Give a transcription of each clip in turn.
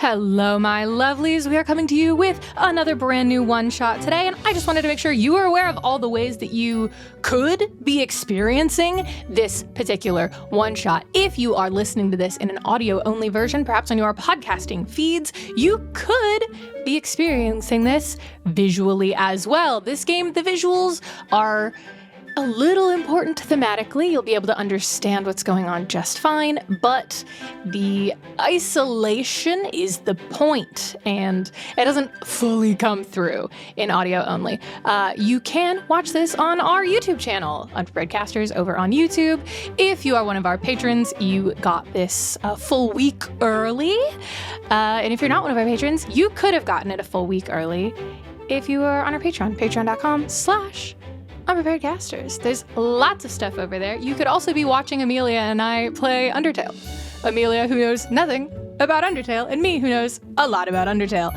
Hello, my lovelies. We are coming to you with another brand new one-shot today, and I just wanted to make sure you are aware of all the ways that you could be experiencing this particular one-shot. If you are listening to this in an audio-only version, perhaps on your podcasting feeds, you could be experiencing this visually as well. This game, the visuals are a little important thematically. You'll be able to understand what's going on just fine, but the isolation is the point, and it doesn't fully come through in audio only. You can watch this on our YouTube channel, Unprepared Casters, over on YouTube. If you are one of our patrons, you got this a full week early. And if you're not one of our patrons, you could have gotten it a full week early if you were on our Patreon, patreon.com/Unprepared Casters. There's lots of stuff over there. You could also be watching Amelia and I play Undertale. Amelia, who knows nothing about Undertale, and me, who knows a lot about Undertale,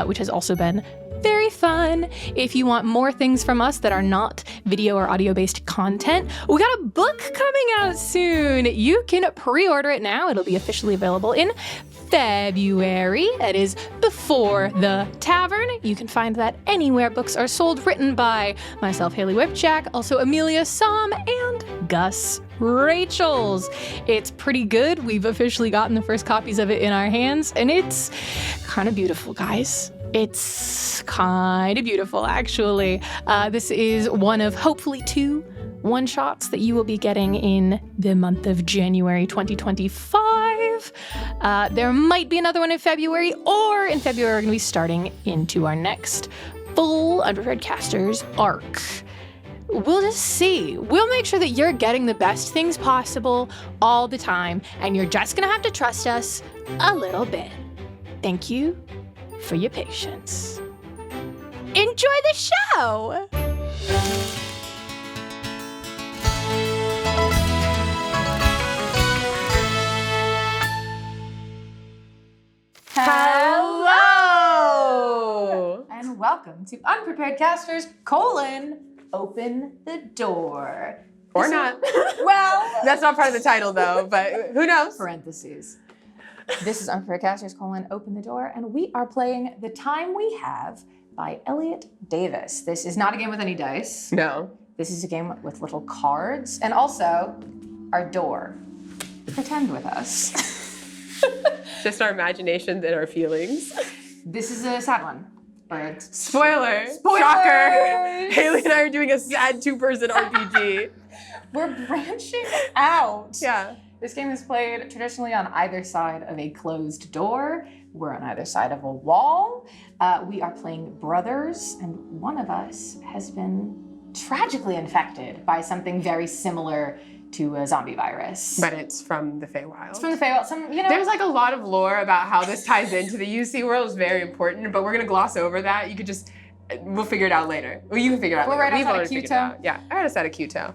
which has also been very fun. If you want more things from us that are not video or audio-based content, we got a book coming out soon. You can pre-order it now. It'll be officially available in February. That is Before the Tavern. You can find that anywhere books are sold, written by myself, Haley Whipjack, also Amelia Som, and Gus Rachels. It's pretty good. We've officially gotten the first copies of it in our hands, and it's kind of beautiful, guys. It's kind of beautiful, actually. This is one of hopefully 2 one-shots that you will be getting in the month of January 2025. There might be another one in February, or in February we're going to be starting into our next full Unprepared Casters arc. We'll just see. We'll make sure that you're getting the best things possible all the time, and you're just going to have to trust us a little bit. Thank you for your patience. Enjoy the show! Hello! And welcome to Unprepared Casters, Open the Door. Or not. Well, that's not part of the title though, but who knows? Parentheses. This is Unprepared Casters, Open the Door, and we are playing The Time We Have by Elliot Davis. This is not a game with any dice. No. This is a game with little cards, and also our door. Pretend with us. Just our imaginations and our feelings. This is a sad one. But Spoiler! Spoilers! Shocker! Haley and I are doing a sad 2-person RPG. We're branching out. Yeah. This game is played traditionally on either side of a closed door. We're on either side of a wall. We are playing brothers, and one of us has been tragically infected by something very similar to a zombie virus. But it's from the Feywild. It's from the Feywild. There's like a lot of lore about how this ties into the UC world. It's very important, but we're gonna gloss over that. You could just, we'll figure it out later. Well, you can figure it out later. Right We've outside already of figured it Kyoto. out. Yeah, right outside of Kyoto.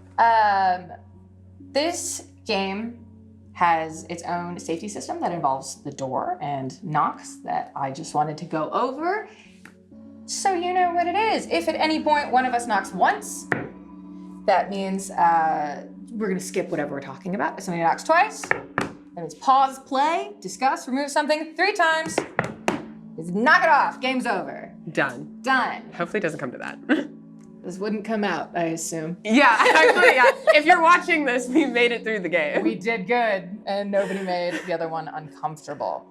This game has its own safety system that involves the door and knocks that I just wanted to go over, so you know what it is. If at any point one of us knocks once, that means we're gonna skip whatever we're talking about. If somebody knocks twice, that means pause, play, discuss, remove something 3 times. Just knock it off, game's over. Done. Done. Hopefully it doesn't come to that. This wouldn't come out, I assume. Yeah, actually, yeah. If you're watching this, we made it through the game. We did good, and nobody made the other one uncomfortable.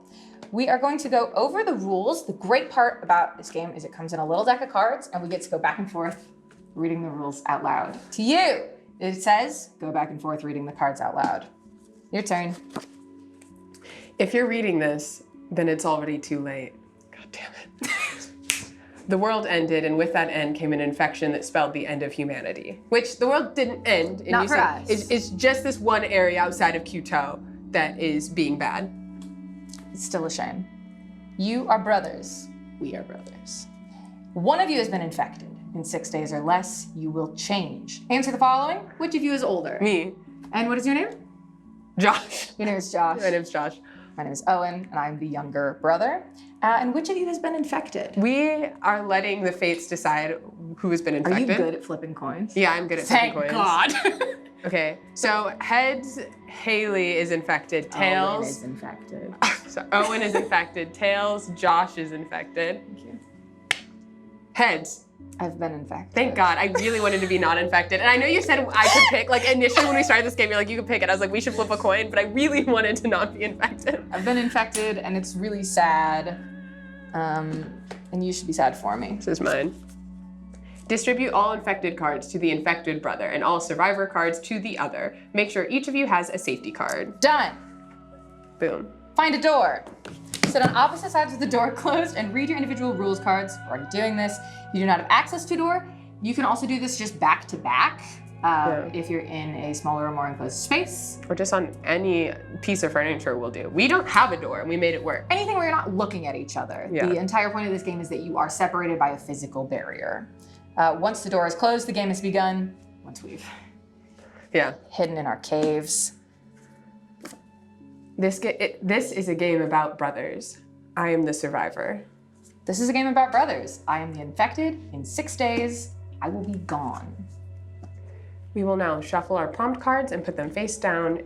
We are going to go over the rules. The great part about this game is it comes in a little deck of cards, and we get to go back and forth reading the rules out loud. To you, it says, go back and forth reading the cards out loud. Your turn. If you're reading this, then it's already too late. God damn it. The world ended, and with that end came an infection that spelled the end of humanity. Which the world didn't end. And Not for us. It's just this one area outside of Kyoto that is being bad. It's still a shame. You are brothers. We are brothers. One of you has been infected. In 6 days or less, you will change. Answer the following. Which of you is older? Me. And what is your name? Josh. Your name is Josh. My name's Josh. My name is Owen, and I'm the younger brother. And which of you has been infected? We are letting the fates decide who has been infected. Are you good at flipping coins? Yeah, I'm good at flipping coins. Thank God. Okay, so heads, Haley is infected. Owen Tails, is infected. so Owen is infected. Tails, Josh is infected. Thank you. Heads. I've been infected. Thank God. I really wanted to be not infected. And I know you said I could pick, like initially when we started this game, you're like, you could pick it. I was like, we should flip a coin, but I really wanted to not be infected. I've been infected, and it's really sad. And you should be sad for me. This is mine. Distribute all infected cards to the infected brother and all survivor cards to the other. Make sure each of you has a safety card. Done. Boom. Find a door. Sit on opposite sides with the door closed and read your individual rules cards. We're already doing this. If you do not have access to a door, you can also do this just back to back if you're in a smaller or more enclosed space. Or just on any piece of furniture will do. We don't have a door and we made it work. Anything where you're not looking at each other. Yeah. The entire point of this game is that you are separated by a physical barrier. Once the door is closed, the game has begun. Once we've hidden in our caves. This is a game about brothers. I am the survivor. This is a game about brothers. I am the infected. In 6 days, I will be gone. We will now shuffle our prompt cards and put them face down.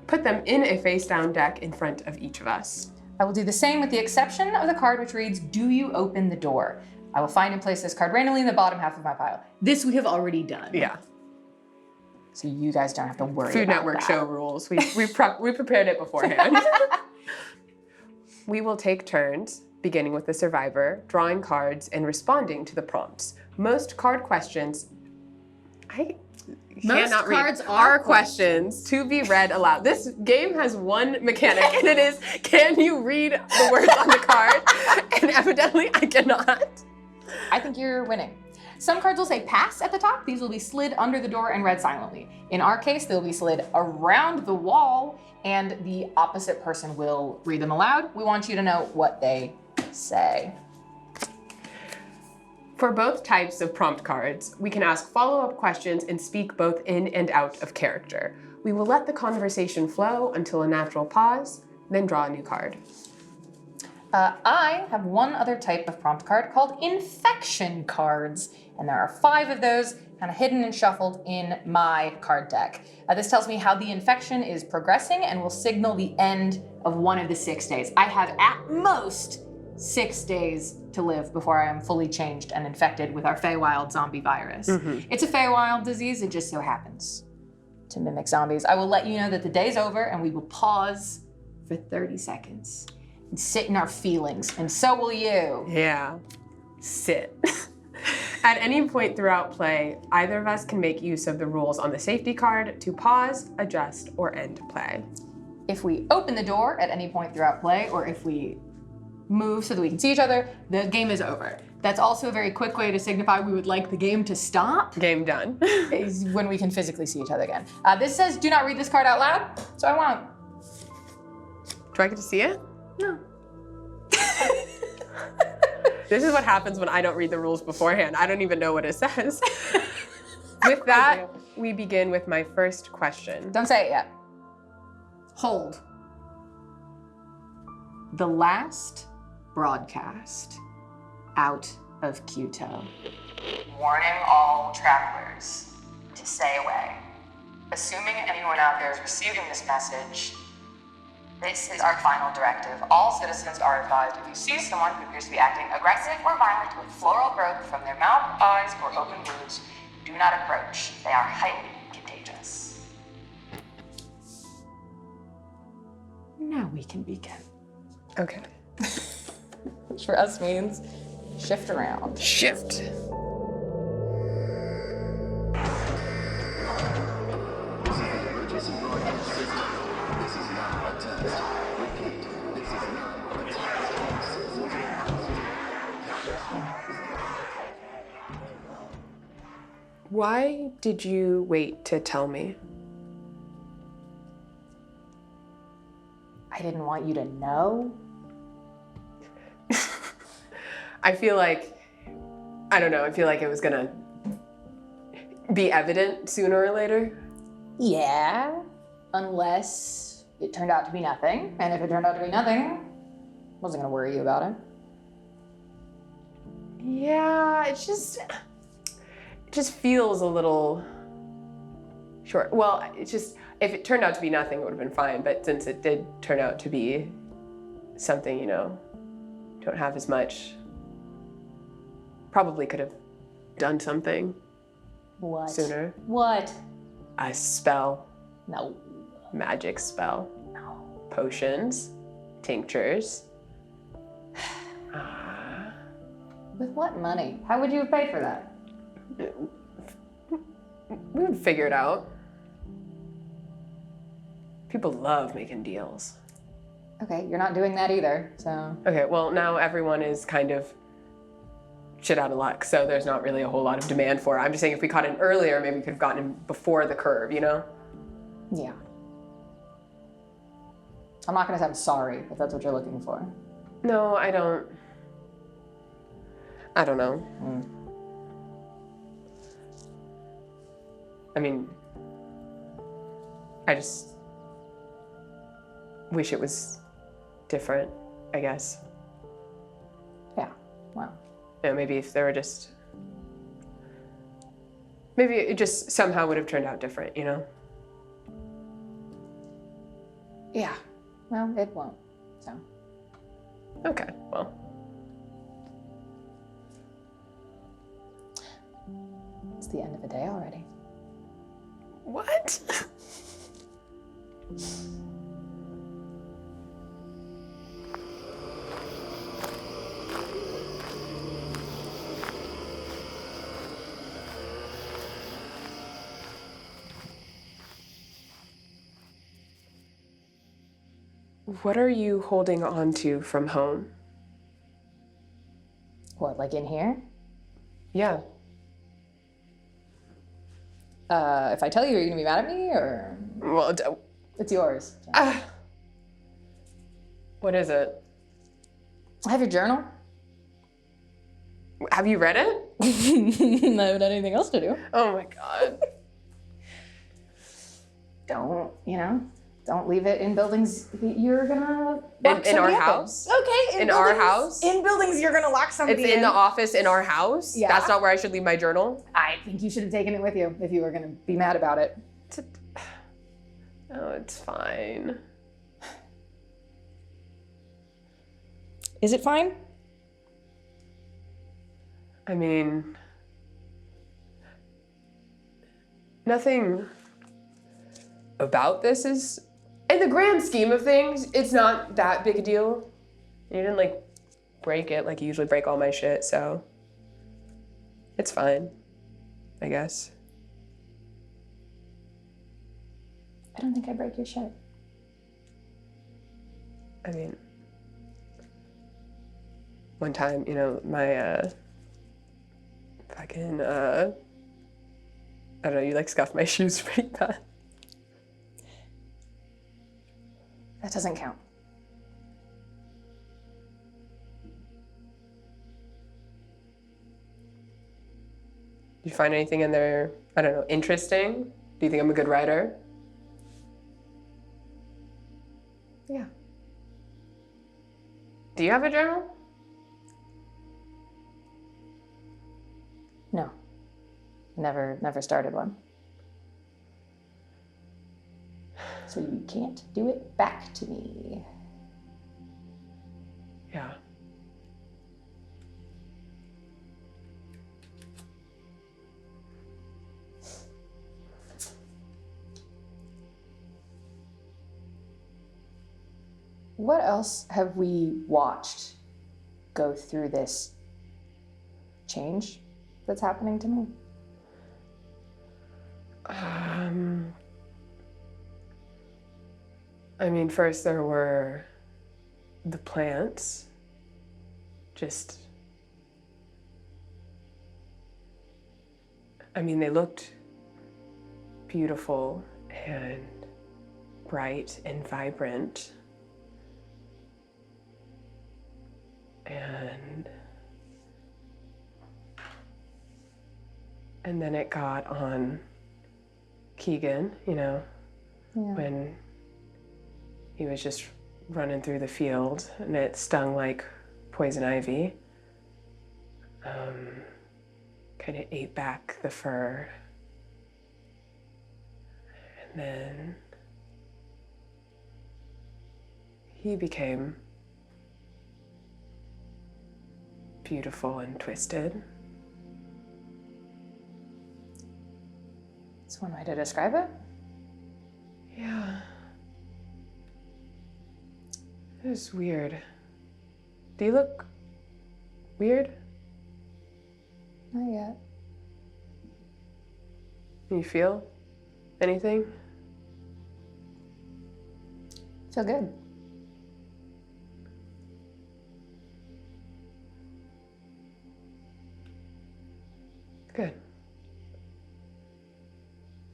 Put them in a face down deck in front of each of us. I will do the same with the exception of the card which reads, "Do you open the door?" I will find and place this card randomly in the bottom half of my pile. This we have already done. Yeah. So you guys don't have to worry Food about Network that. show rules. We prepared it beforehand. We will take turns, beginning with the survivor, drawing cards and responding to the prompts. Most card questions, cannot read. cards are questions to be read aloud. This game has one mechanic, and it is, can you read the words on the card? And evidently I cannot. I think you're winning. Some cards will say pass at the top. These will be slid under the door and read silently. In our case, they'll be slid around the wall and the opposite person will read them aloud. We want you to know what they say. For both types of prompt cards, we can ask follow-up questions and speak both in and out of character. We will let the conversation flow until a natural pause, then draw a new card. I have one other type of prompt card called infection cards, and there are 5 of those kind of hidden and shuffled in my card deck. This tells me how the infection is progressing and will signal the end of one of the 6 days. I have at most 6 days to live before I am fully changed and infected with our Feywild zombie virus. It's a Feywild disease, it just so happens to mimic zombies. I will let you know that the day's over and we will pause for 30 seconds and sit in our feelings, and so will you. Yeah, sit. At any point throughout play, either of us can make use of the rules on the safety card to pause, adjust, or end play. If we open the door at any point throughout play, or if we move so that we can see each other, the game is over. That's also a very quick way to signify we would like the game to stop. Game done. Is when we can physically see each other again. This says do not read this card out loud, so I won't. Do I get to see it? No. This is what happens when I don't read the rules beforehand. I don't even know what it says. With that, we begin with my first question. Don't say it yet. Hold. The last broadcast out of Quito. Warning all travelers to stay away. Assuming anyone out there is receiving this message, this is our final directive. All citizens are advised if you see someone who appears to be acting aggressive or violent with floral growth from their mouth, eyes, or open wounds, do not approach. They are highly contagious. Now we can begin. Okay. Which for us means shift around. Shift. Why did you wait to tell me? I didn't want you to know. I feel like, I don't know, I feel like it was gonna be evident sooner or later. Yeah, unless it turned out to be nothing. And if it turned out to be nothing, wasn't gonna worry you about it. Yeah, it just feels a little Sure. Well, it's just, if it turned out to be nothing, it would have been fine. But since it did turn out to be something, you know, don't have as much, probably could have done something What? sooner. What? A spell, No. magic spell, No. potions, tinctures. With what money? How would you have paid for that? We would figure it out. People love making deals. Okay, you're not doing that either, so. Okay, well, now everyone is kind of shit out of luck, so there's not really a whole lot of demand for it. I'm just saying if we caught it earlier, maybe we could have gotten him before the curve, you know? Yeah. I'm not gonna say I'm sorry if that's what you're looking for. No, I don't know. I mean, I just wish it was different, I guess. Yeah, well. You know, maybe if there were just, maybe it just somehow would have turned out different, you know? Yeah, well, it won't, so. Okay, well. It's the end of the day already. What? What are you holding on to from home? What, like in here? Yeah. If I tell you, are you gonna be mad at me, or? Well, It's yours. what is it? I have your journal. Have you read it? I haven't had anything else to do. Oh my God. Don't leave it in buildings that you're gonna lock In our somebody up house? Okay, In our house? In buildings you're gonna lock somebody It's in the office in our house? Yeah. That's not where I should leave my journal? I think you should have taken it with you if you were gonna be mad about it. Oh, it's fine. Is it fine? I mean, nothing about this is, in the grand scheme of things, it's not that big a deal. You didn't like break it like you usually break all my shit, so it's fine, I guess. I don't think I break your shit. I mean, one time, you know, my fucking I don't know, you like scuffed my shoes pretty bad. That doesn't count. Did you find anything in there, I don't know, interesting? Do you think I'm a good writer? Yeah. Do you have a journal? No. Never started one. So you can't do it back to me. Yeah. What else have we watched go through this change that's happening to me? I mean, first there were the plants. Just, I mean, they looked beautiful and bright and vibrant. And then it got on Keegan, you know, when he was just running through the field and it stung like poison ivy. Kind of ate back the fur. And then he became beautiful and twisted. That's one way to describe it. Yeah. It was weird. Do you look weird? Not yet. Can you feel anything? Feel good. Good.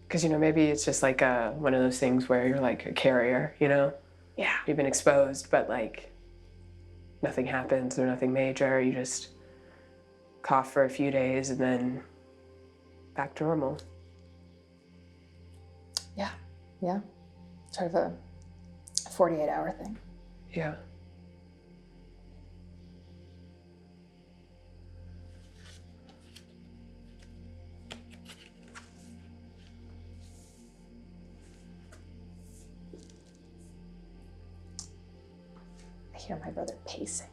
Because, maybe it's just like one of those things where you're like a carrier, Yeah. You've been exposed, but like nothing happens or nothing major. You just cough for a few days and then back to normal. Yeah. Sort of a 48-hour thing. Yeah. I hear my brother pacing.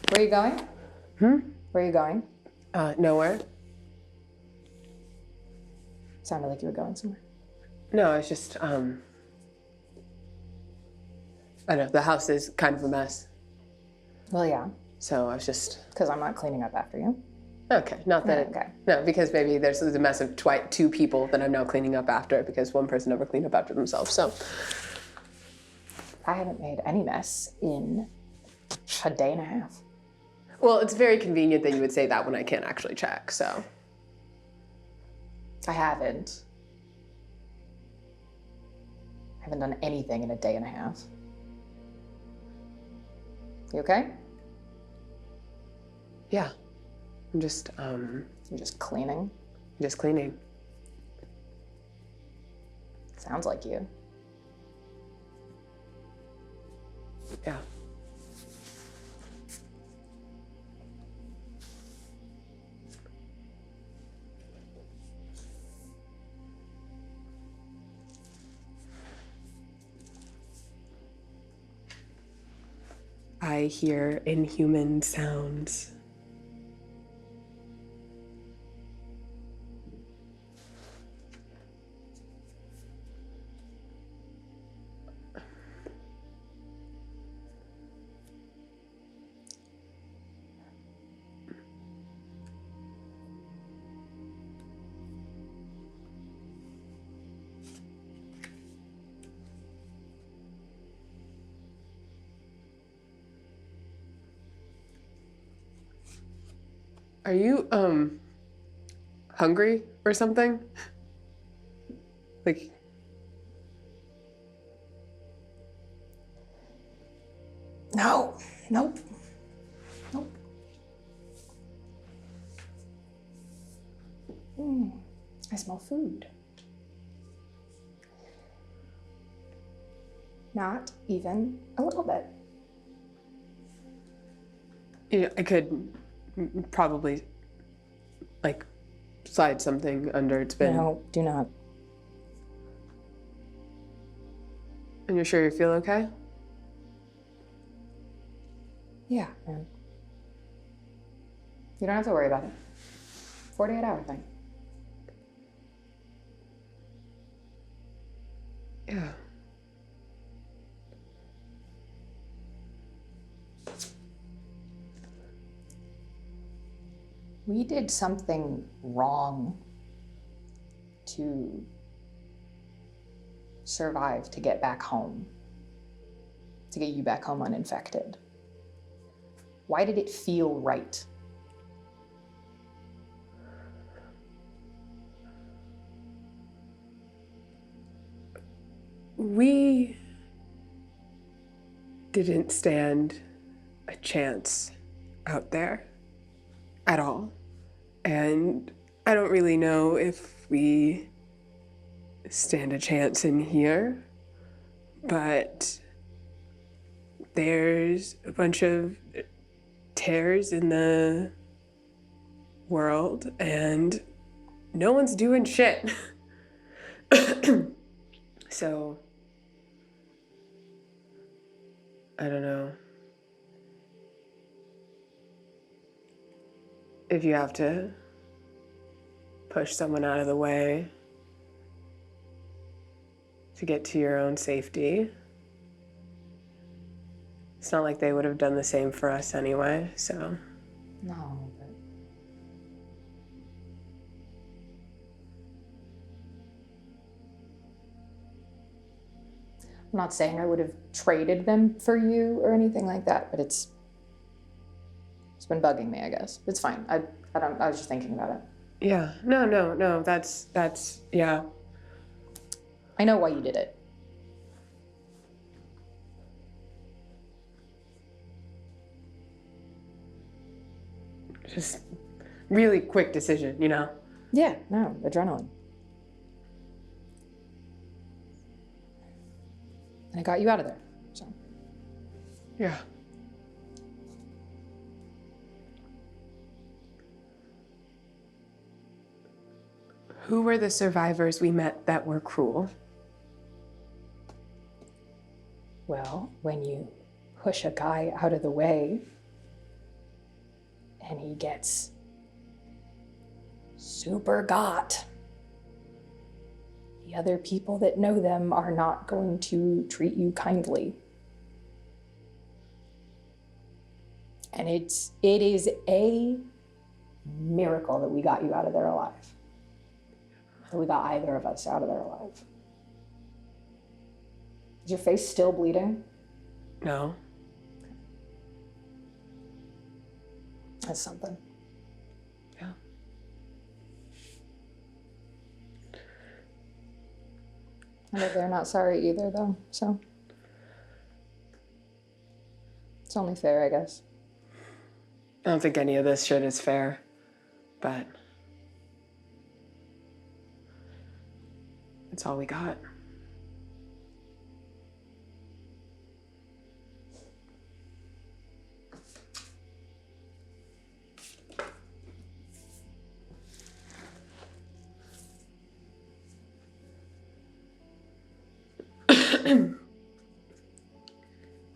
Where are you going? Where are you going? Nowhere. Sounded like you were going somewhere. No, it's just, I don't know, the house is kind of a mess. Well, yeah, So I was just, because I'm not cleaning up after you. okay, not that Okay. No, because maybe there's a mess of two people that I'm now cleaning up after because one person never cleaned up after themselves, so. I haven't made any mess in a day and a half. Well, it's very convenient that you would say that when I can't actually check, so. I haven't. I haven't done anything in a day and a half. You okay? Yeah. I'm just You're just cleaning. cleaning. Sounds like you. Yeah. I hear inhuman sounds. Are you, hungry or something? Like, No. Nope. I smell food. Not even a little bit. I could probably, like, slide something under its bin. No, do not. And you're sure you feel okay? Yeah, man. You don't have to worry about it. 48-hour thing. Yeah. We did something wrong to survive, to get back home, to get you back home uninfected. Why did it feel right? We didn't stand a chance out there at all. And I don't really know if we stand a chance in here, but there's a bunch of tears in the world, and no one's doing shit. So, I don't know. If you have to push someone out of the way to get to your own safety, it's not like they would have done the same for us anyway, so. No, but I'm not saying I would have traded them for you or anything like that, but it's been bugging me, I guess. It's fine. I was just thinking about it. Yeah. No. That's, yeah. I know why you did it. Just really quick decision, you know? Yeah, no, adrenaline. And I got you out of there, so. Yeah. Who were the survivors we met that were cruel? Well, when you push a guy out of the way and he gets super got, the other people that know them are not going to treat you kindly. And it is a miracle that we got you out of there alive. That we got either of us out of there alive. Is your face still bleeding? No. That's something. Yeah. I bet they're not sorry either, though, so. It's only fair, I guess. I don't think any of this shit is fair, but it's all we got.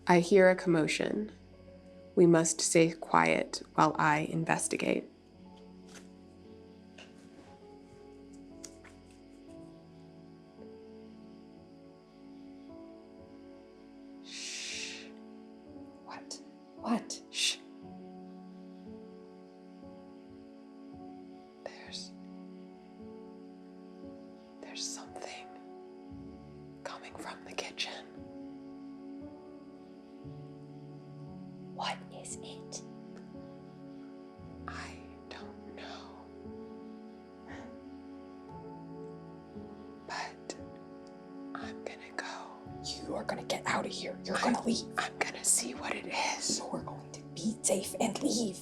I hear a commotion. We must stay quiet while I investigate. Shh. What? What? Shh. There's something coming from the kitchen. What is it? I don't know. But I'm gonna go. You are gonna get out of here. You're gonna leave. I'm gonna see what it is. You're going to be safe and leave.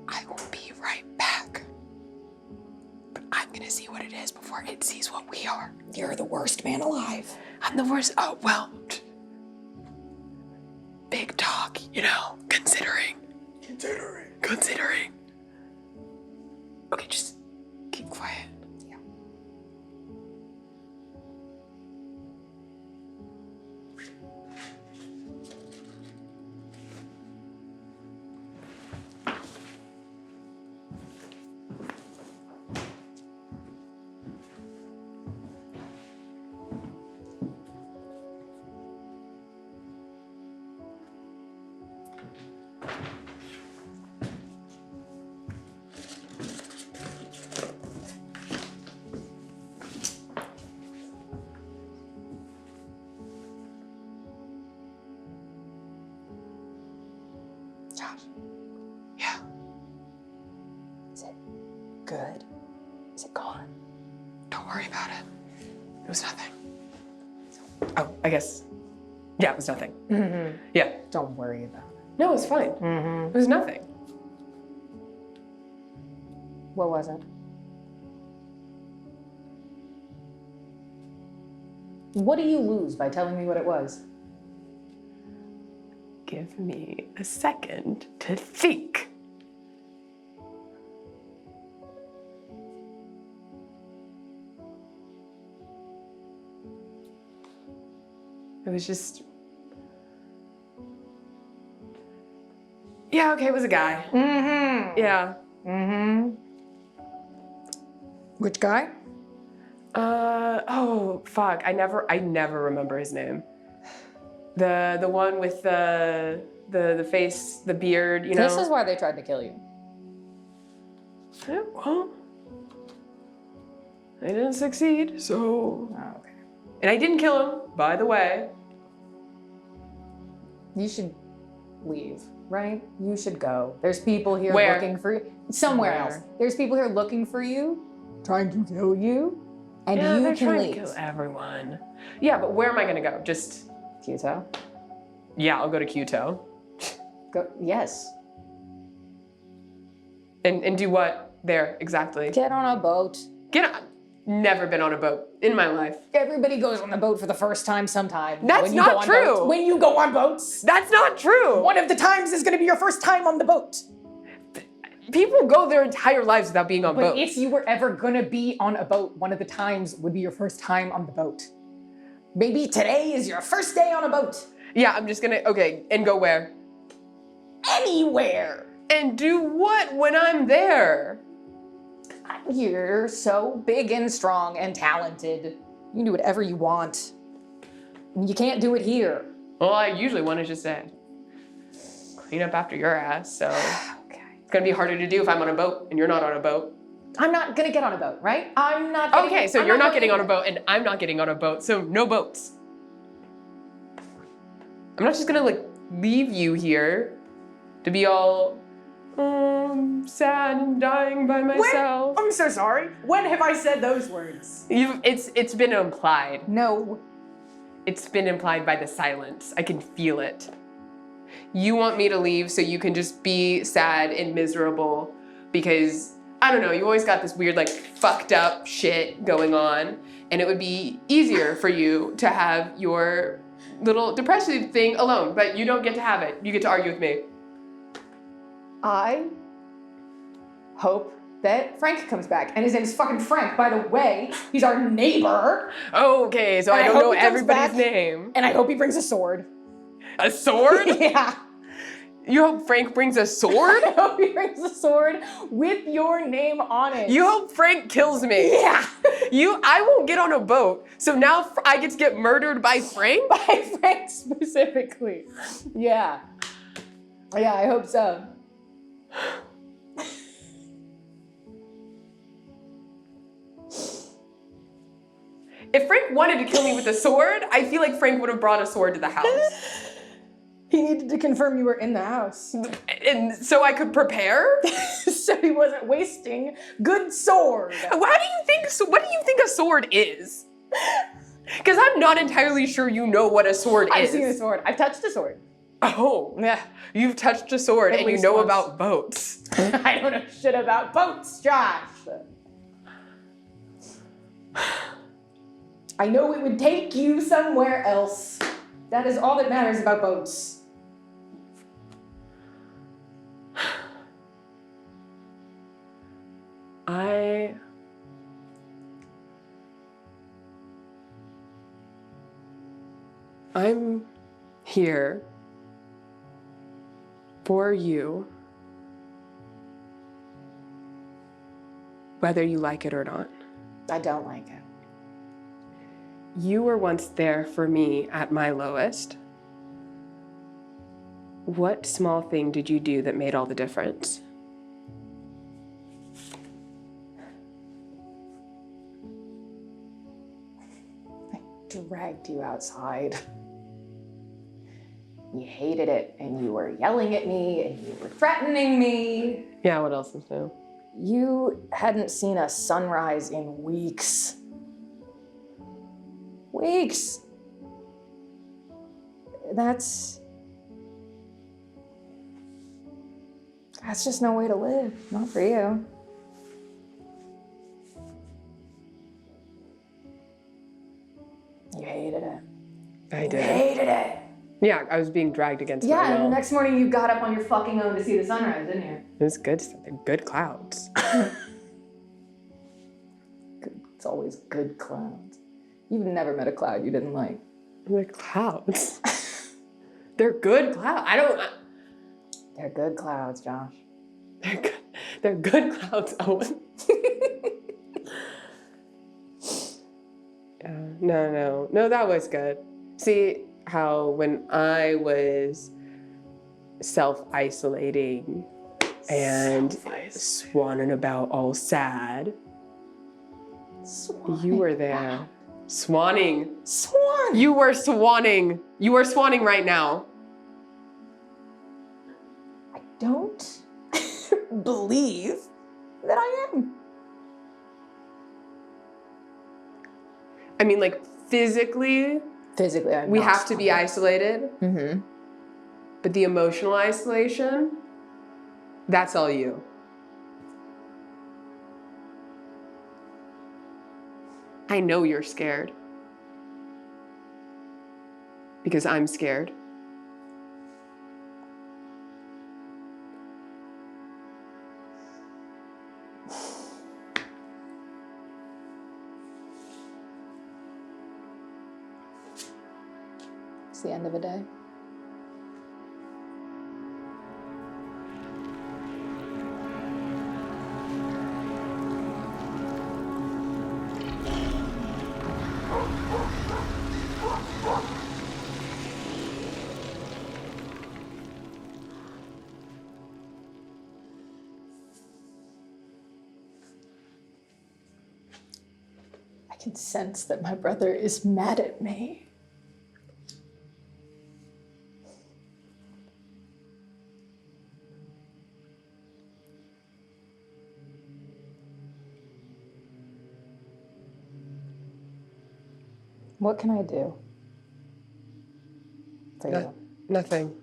I will be right back. But I'm gonna see what it is before it sees what we are. You're the worst man alive. I'm the worst. Oh, well. Big talk, you know, considering. Okay, just keep quiet. Yeah. Josh, Yeah. is it good? Is it gone? Don't worry about it. It was nothing. Oh, I guess. Yeah, it was nothing. Mm-hmm. Yeah. Don't worry about it. No, it was fine. Mm-hmm. It was nothing. What was it? What do you lose by telling me what it was? Give me a second to think. It was just... Yeah, okay, it was a guy. Mm-hmm. Yeah. Mm-hmm. Which guy? Oh, fuck. I never remember his name. The one with the face, the beard, you know? This is why they tried to kill you. Yeah, well, I didn't succeed, so... Oh, okay. And I didn't kill him, by the way. You should leave, right? You should go. There's people here Where? looking for you. Somewhere Where? else. There's people here looking for you, trying to kill you, and Yeah, you they're can trying leave. to kill everyone. Yeah, but where am I gonna go? Just... Kyoto. Yeah, I'll go to Kyoto. Go. Yes. And do what there, exactly? Get on a boat. Get on... Never been on a boat in my life. Everybody goes on the boat for the first time sometime. That's when you not go on true. boats. When you go on boats. That's not true! One of the times is going to be your first time on the boat. People go their entire lives without being on But boats. if you were ever going to be on a boat, one of the times would be your first time on the boat. Maybe today is your first day on a boat. Yeah, I'm just gonna... Okay, and go where? Anywhere. And do what when I'm there? You're so big and strong and talented. You can do whatever you want. You can't do it here. Well, I usually want to just say, clean up after your ass, so... Okay. It's gonna be harder to do if I'm on a boat and you're not on a boat. I'm not gonna get on a boat, right? I'm not getting, Okay, so I'm you're not going getting on a anywhere. boat and I'm not getting on a boat, so no boats. I'm not just gonna like leave you here to be all sad and dying by myself. I'm so sorry. When have I said those words? It's been implied. No. It's been implied by the silence. I can feel it. You want me to leave so you can just be sad and miserable because, I don't know, you always got this weird like fucked up shit going on, and it would be easier for you to have your little depressive thing alone, but you don't get to have it. You get to argue with me. I hope that Frank comes back. And his name's fucking Frank, by the way. He's our neighbor. Okay, so And I don't hope know he comes everybody's back. name. And I hope he brings a sword. A sword? Yeah. You hope Frank brings a sword? I hope he brings a sword with your name on it. You hope Frank kills me? Yeah. I won't get on a boat, so now I get to get murdered by Frank? By Frank specifically. Yeah. Yeah, I hope so. If Frank wanted to kill me with a sword, I feel like Frank would have brought a sword to the house. He needed to confirm you were in the house. And so I could prepare? So he wasn't wasting good sword. What do you think a sword is? Because I'm not entirely sure you know what a sword is. I've seen a sword. I've touched a sword. Oh, Yeah. you've touched a sword At and you least know once. about boats. I don't know shit about boats, Josh. I know it would take you somewhere else. That is all that matters about boats. I'm here for you, whether you like it or not. I don't like it. You were once there for me at my lowest. What small thing did you do that made all the difference? I dragged you outside. You hated it, and you were yelling at me, and you were threatening me. Yeah, what else is new? You hadn't seen a sunrise in weeks. Weeks. That's just no way to live. Not for you. You hated it. I You did. hated it. Yeah, I was being dragged against my Yeah, and the will. next morning you got up on your fucking own to see the sunrise, didn't you? It was good stuff. They're good clouds. It's always good clouds. You've never met a cloud you didn't like. They're clouds. They're good clouds. They're good clouds, Josh. They're good clouds, Owen. No, that was good. See how when I was self-isolating and swanning about all sad, you were there. Swanning. Swan. You were swanning. You are swanning right now. I don't believe that I am. I mean, like, physically, I'm we not have to be isolated. Mm-hmm. But the emotional isolation, that's all you. I know you're scared. Because I'm scared. It's the end of a day. I can sense that my brother is mad at me. What can I do for you? Nothing.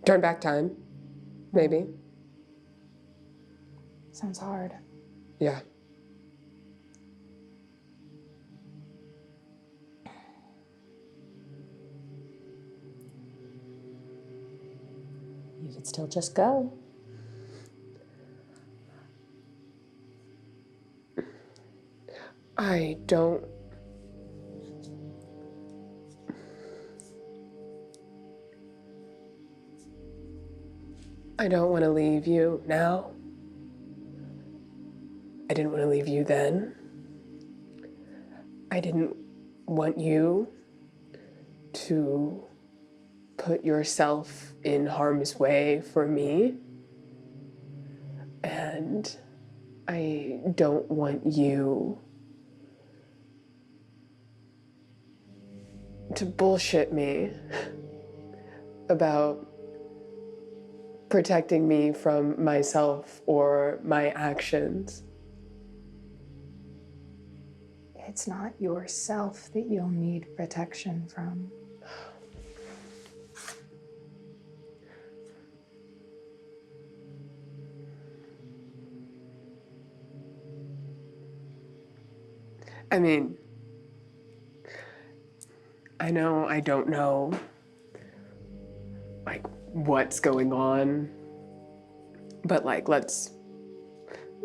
Turn back time, maybe. Sounds hard. Yeah. You could still just go. I don't want to leave you now. I didn't want to leave you then. I didn't want you to put yourself in harm's way for me. And I don't want you to bullshit me about protecting me from myself or my actions. It's not yourself that you'll need protection from. I mean, I know I don't know, like, what's going on, but, like, let's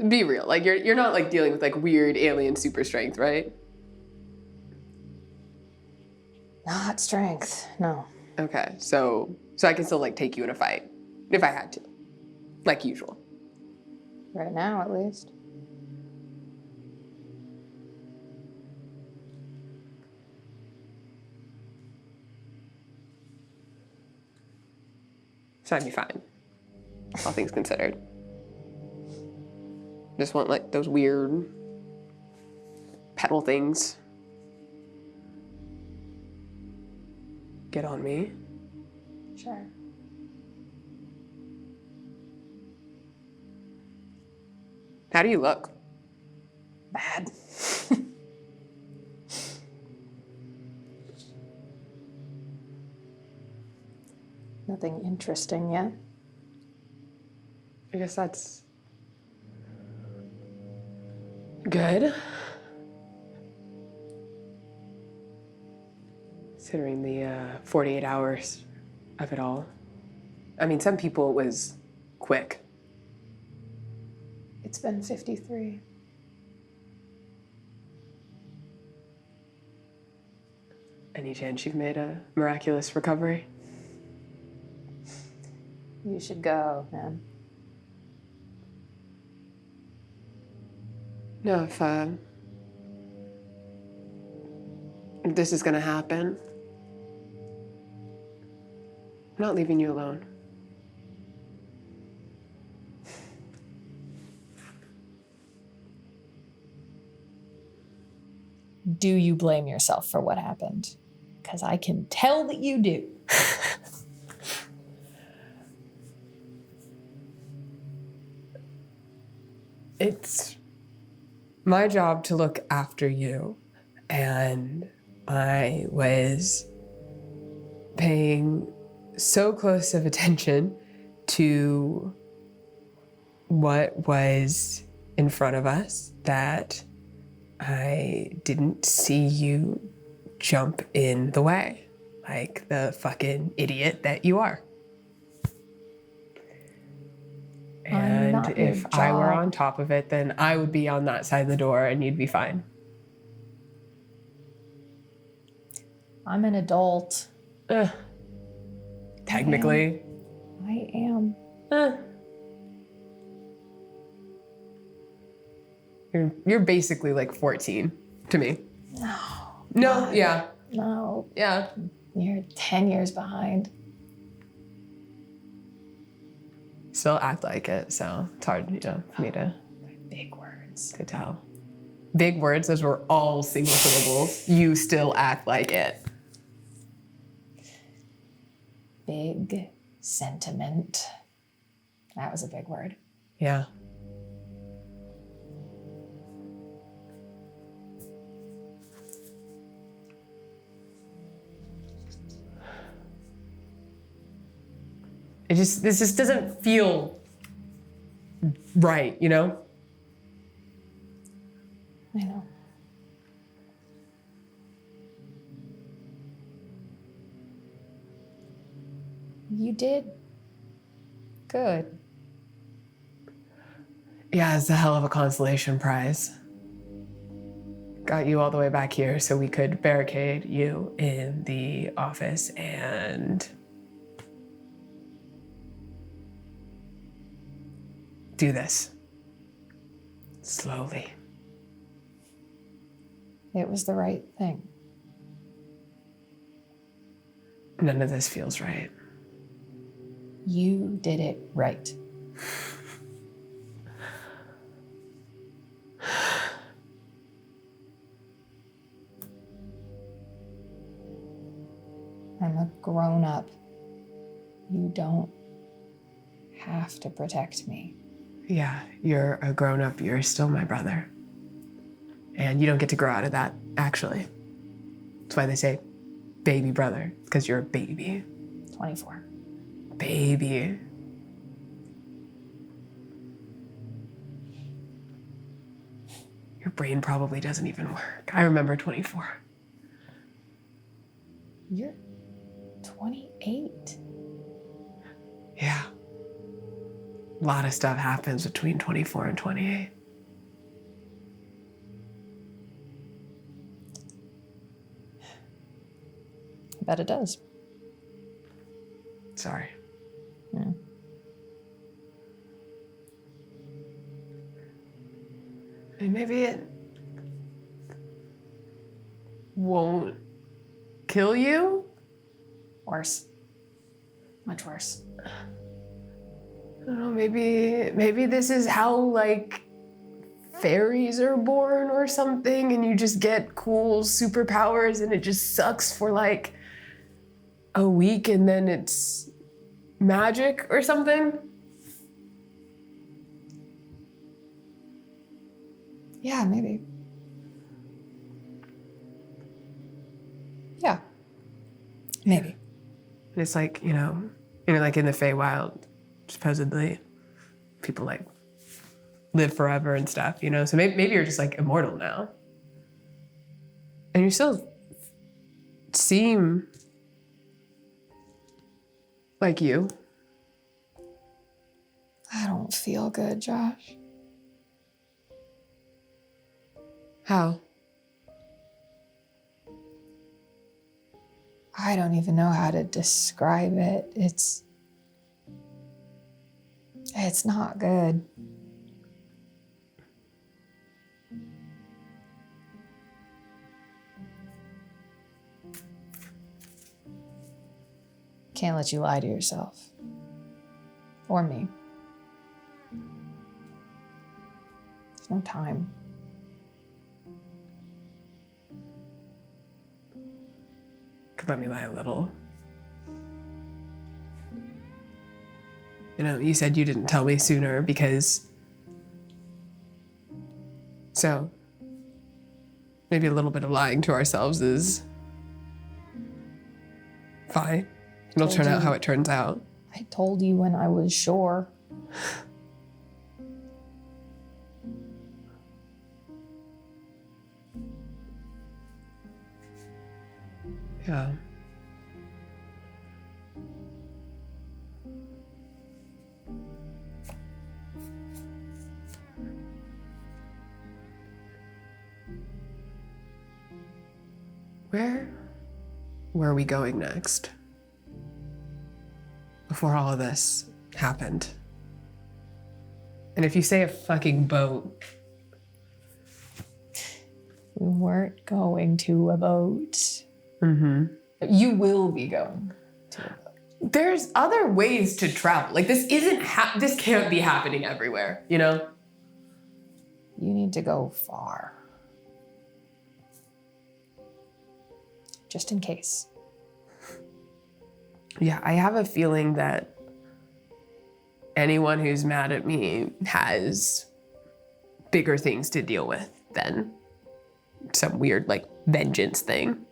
be real. Like, you're not, like, dealing with, like, weird alien super strength, right? Not strength, no. Okay, so I can still, like, take you in a fight, if I had to, like usual. Right now, at least. So I'd be fine, all things considered. Just want, like, those weird petal things get on me. Sure. How do you look? Bad. Nothing interesting yet. I guess that's good. Considering the 48 hours of it all. I mean, some people it was quick. It's been 53. Any chance you've made a miraculous recovery? You should go, man. No, if this is gonna happen, I'm not leaving you alone. Do you blame yourself for what happened? Because I can tell that you do. It's my job to look after you, and I was paying so close of attention to what was in front of us that I didn't see you jump in the way like the fucking idiot that you are. And not your if I were job. on top of it, then I would be on that side of the door and you'd be fine. I'm an adult. Technically. I am. You're basically like 14 to me. No. No, yeah. No. Yeah. You're 10 years behind. Still act like it, so it's hard, for me to Big words. tell. Big words, those were all single syllables. You still act like it. Big sentiment. That was a big word. Yeah. This just doesn't feel right, you know? I know. You did good. Yeah, it's a hell of a consolation prize. Got you all the way back here so we could barricade you in the office and do this. Slowly. It was the right thing. None of this feels right. You did it right. I'm a grown-up. You don't have to protect me. Yeah, you're a grown-up, you're still my brother. And you don't get to grow out of that, actually. That's why they say baby brother, because you're a baby. 24. Baby. Your brain probably doesn't even work. I remember 24. You're 28. Yeah. A lot of stuff happens between 24 and 28. I bet it does. Sorry. Yeah. And maybe it won't kill you? Worse. Much worse. I don't know, maybe this is how, like, fairies are born or something, and you just get cool superpowers and it just sucks for, like, a week and then it's magic or something? Yeah, maybe. Yeah. Maybe. And it's like, like in the Feywild, supposedly, people, like, live forever and stuff, So maybe you're just, like, immortal now. And you still seem like you, I don't feel good, Josh. How? I don't even know how to describe it. It's not good. Can't let you lie to yourself. Or me. There's no time. Could let me lie a little. You know, you said you didn't tell me sooner because... So, maybe a little bit of lying to ourselves is fine. It'll turn out how it turns out. I told you when I was sure. Yeah. Where were we going next? Before all of this happened. And if you say a fucking boat... We weren't going to a boat. Mm-hmm. You will be going to a boat. There's other ways to travel. Like, this isn't, this can't be happening everywhere, you know? You need to go far. Just in case. Yeah, I have a feeling that anyone who's mad at me has bigger things to deal with than some weird, like, vengeance thing.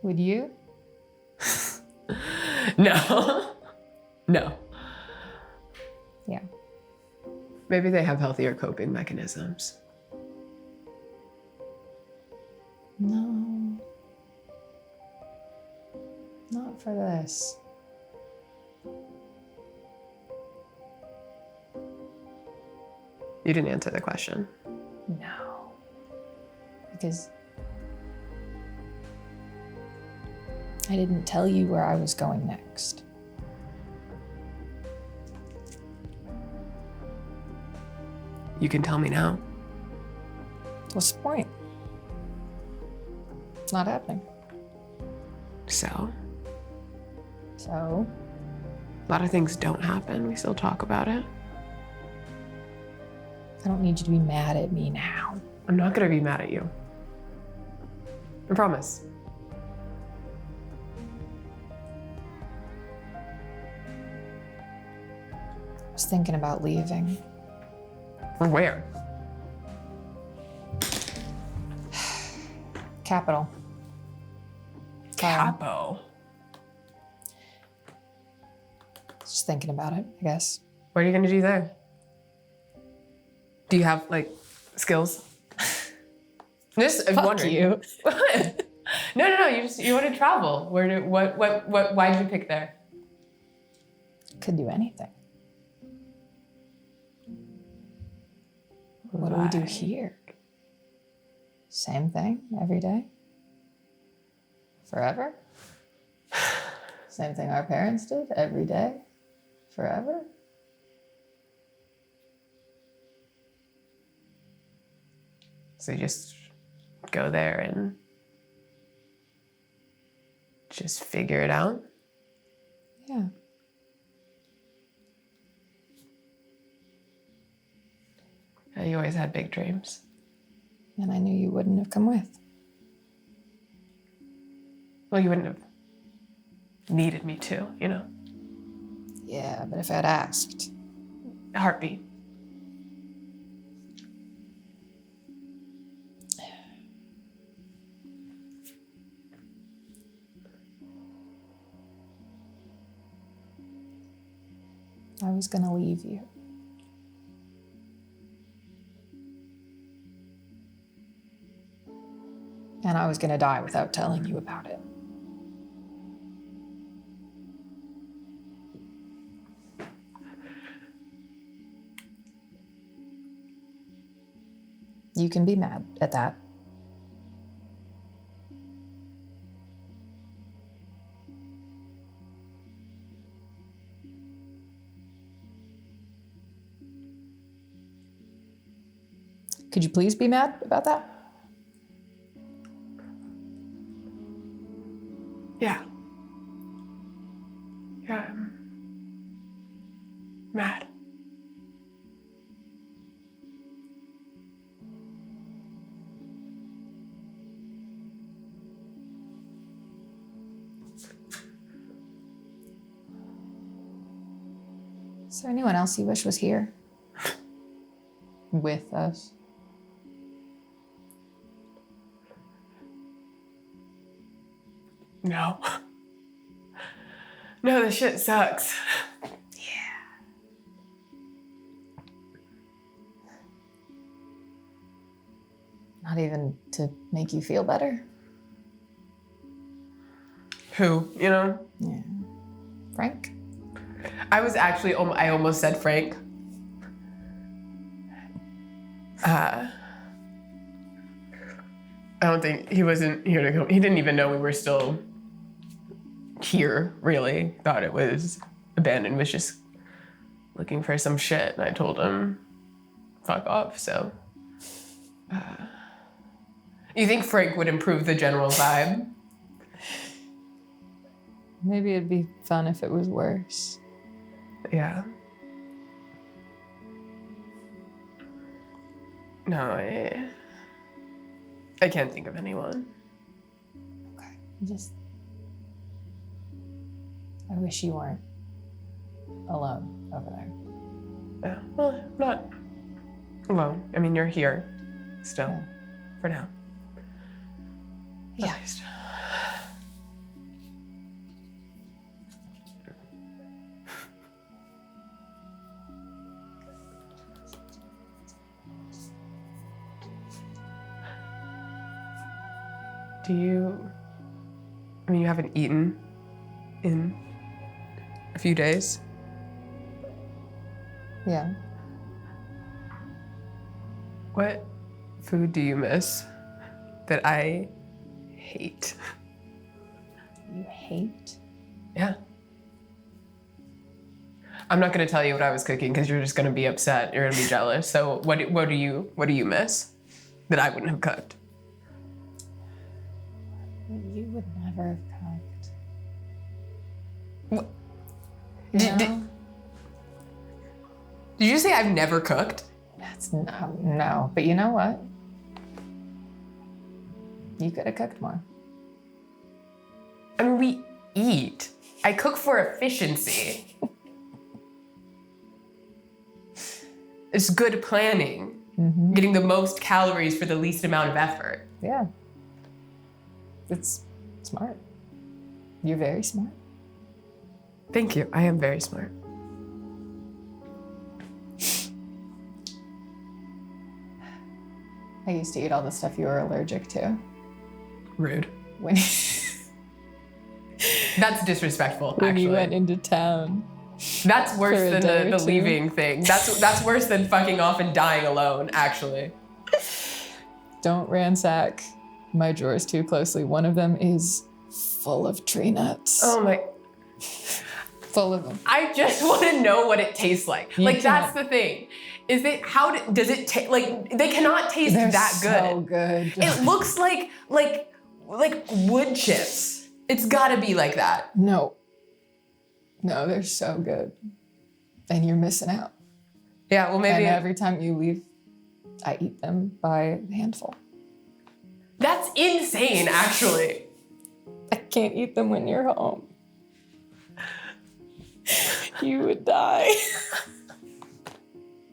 Would you? No. No. Yeah. Maybe they have healthier coping mechanisms. No. Not for this. You didn't answer the question. No. Because I didn't tell you where I was going next. You can tell me now. What's the point? It's not happening. So, So, a lot of things don't happen. We still talk about it. I don't need you to be mad at me now. I'm not gonna be mad at you. I promise. I was thinking about leaving. For where? Capital. Capo. Just thinking about it, I guess. What are you gonna do there? Do you have, like, skills? Just I'm wondering. you. What? No. You want to travel. Why did you pick there? Could do anything. What do we do here? Same thing every day? Forever? Same thing our parents did every day? Forever? So you just go there and just figure it out? Yeah. You always had big dreams. And I knew you wouldn't have come with. Well, you wouldn't have needed me to, you know? Yeah, but if I'd asked. A heartbeat. I was gonna leave you. And I was gonna die without telling you about it. You can be mad at that. Could you please be mad about that? Yeah. Yeah, I'm mad. Is there anyone else you wish was here? With us? No. No, this shit sucks. Not even to make you feel better? Who, you know? Yeah. Frank? I was actually, I almost said Frank. I don't think he wasn't here to go. He didn't even know we were still here, really. Thought it was abandoned, was just looking for some shit. And I told him, fuck off, so. You think Frank would improve the general vibe? Maybe it'd be fun if it was worse. Yeah. No, I can't think of anyone. Okay. I wish you weren't alone over there. Yeah, well, I'm not alone. I mean, you're here still, Yeah. for now. Yeah. At least. You haven't eaten in a few days? Yeah. What food do you miss that I hate? You hate? Yeah. I'm not gonna tell you what I was cooking because you're just gonna be upset. You're gonna be jealous. So what do you miss that I wouldn't have cooked? You would never have cooked. What? You Did know? you say I've never cooked? That's no. But you know what? You could have cooked more. I mean, we eat. I cook for efficiency. It's good planning. Mm-hmm. Getting the most calories for the least amount of effort. Yeah. It's smart. You're very smart. Thank you. I am very smart. I used to eat all the stuff you were allergic to. Rude. When, That's disrespectful, when actually. you went into town. That's worse for a than day or the two. leaving thing. That's worse than fucking off and dying alone, actually. Don't ransack my drawers too closely. One of them is full of tree nuts. Oh my. Full of them. I just want to know what it tastes like. You Like, that's can't. the thing. Is it, does it taste, like, they cannot taste They're that good. so good. It looks like wood chips. It's gotta be like that. No, they're so good. And you're missing out. Yeah, well, maybe. And every time you leave, I eat them by the handful. That's insane, actually. I can't eat them when you're home. You would die.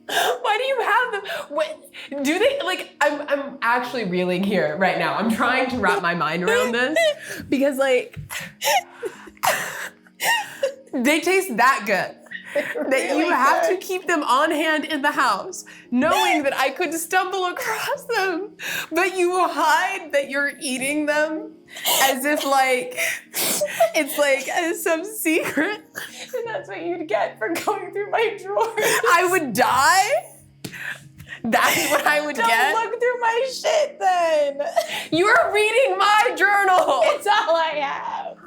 Why do you have them? What do they like? I'm actually reeling here right now. I'm trying to wrap my mind around this because like they taste that good that you have to keep them on hand in the house, knowing that I could stumble across them, but you hide that you're eating them as if like it's like some secret. And that's what you'd get for going through my drawers. I would die. That's what I would Don't get. look through my shit then. You're reading my journal. It's all I have.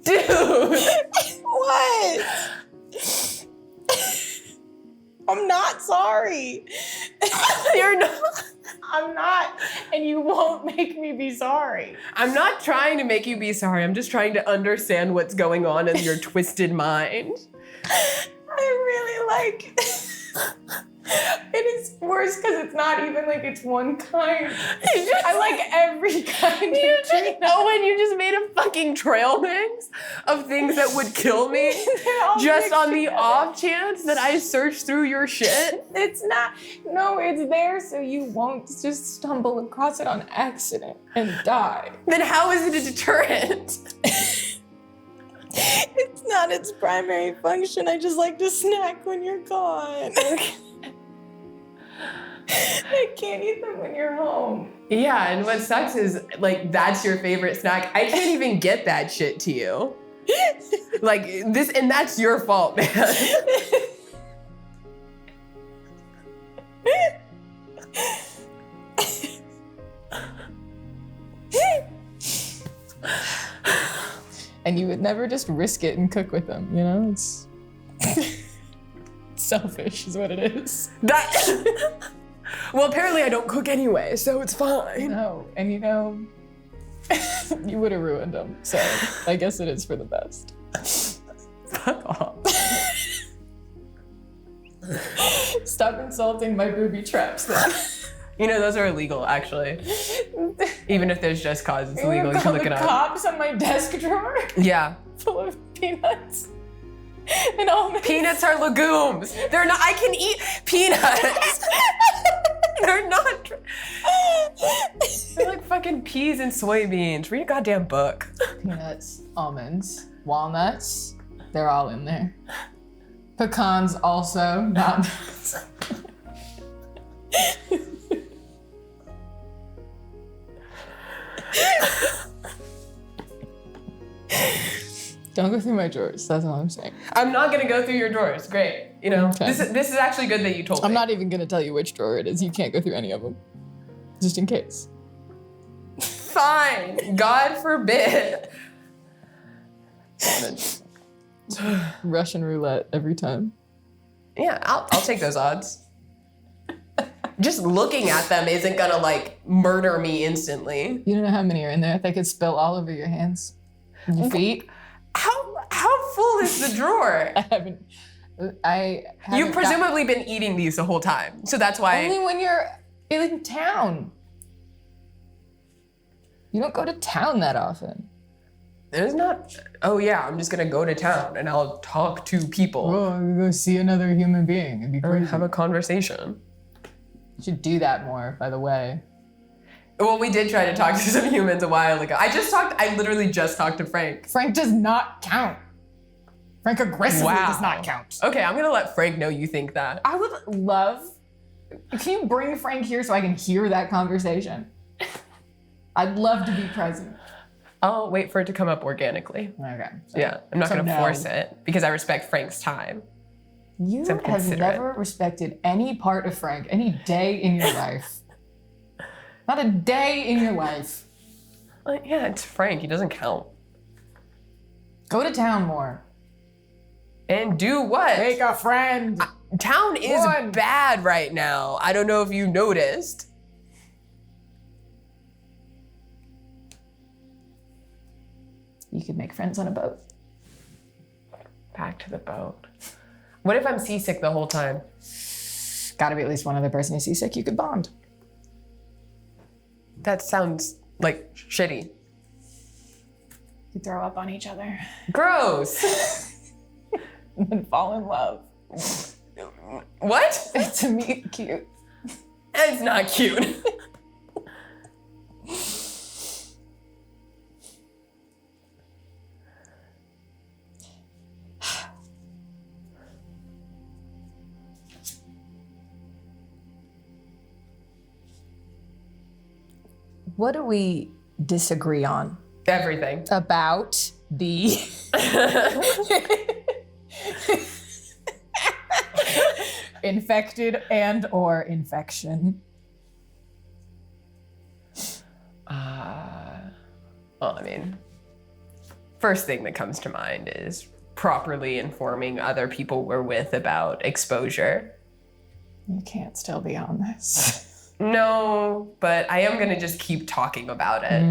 Dude. What? I'm not sorry. You're not. I'm not, and you won't make me be sorry. I'm not trying to make you be sorry. I'm just trying to understand what's going on in your twisted mind. I really like it is worse because it's not even like it's one kind. I like every kind of tree. Owen, you just made a fucking trail mix of things that would kill me all just mixed on the together. off chance that I search through your shit. It's not. No, it's there so you won't just stumble across it on accident and die. Then how is it a deterrent? It's not its primary function. I just like to snack when you're gone. I can't eat them when you're home. Yeah, and what sucks is like that's your favorite snack. I can't even get that shit to you. Like this, and that's your fault, man. And you would never just risk it and cook with them, you know? It's selfish is what it is. That. Well, apparently I don't cook anyway, so it's fine. No, and you know, you would have ruined them. So I guess it is for the best. Fuck off. Stop insulting my booby traps then. You know, those are illegal, actually. Even if there's just cause, it's You wanna illegal. You call can look the it up. cops on my desk drawer Yeah. full of peanuts and almonds. Peanuts are legumes. They're not, I can eat peanuts. They're not. They're like fucking peas and soybeans. Read a goddamn book. Peanuts, almonds, walnuts, they're all in there. Pecans also, not Don't go through my drawers, that's all I'm saying. I'm not gonna go through your drawers. Great. You know, Okay. this is actually good that you told me. I'm not even gonna tell you which drawer it is. You can't go through any of them. Just in case. Fine. God forbid. Russian roulette every time. Yeah, I'll take those odds. Just looking at them isn't gonna like murder me instantly. You don't know how many are in there. They could spill all over your hands. And your feet. How full is the drawer? I haven't You've presumably been eating these the whole time, so that's why. Only when you're in town. You don't go to town that often. There's not. Oh yeah, I'm just gonna go to town and I'll talk to people. Oh, I'm gonna go see another human being. It'd be Or crazy. have a conversation. You should do that more, by the way. Well, we did try to talk to some humans a while ago. I literally just talked to Frank. Frank does not count. Frank aggressively Wow. does not count. Okay, I'm gonna let Frank know you think that. I would love. Can you bring Frank here so I can hear that conversation? I'd love to be present. I'll wait for it to come up organically. Okay. Yeah, I'm not gonna no. force it because I respect Frank's time. You So have considerate. never respected any part of Frank, any day in your life. Not a day in your life. Like, yeah, it's Frank. He doesn't count. Go to town more. And do what? Make a friend. Town is One. bad right now. I don't know if you noticed. You could make friends on a boat. Back to the boat. What if I'm seasick the whole time? Gotta be at least one other person who's seasick. You could bond. That sounds like shitty. You throw up on each other Gross. and then fall in love. What? To me, cute. It's not cute. What do we disagree on? Everything. About D. Infected and or infection. Well, I mean, first thing that comes to mind is properly informing other people we're with about exposure. You can't still be on this. No, but I am gonna just keep talking about it.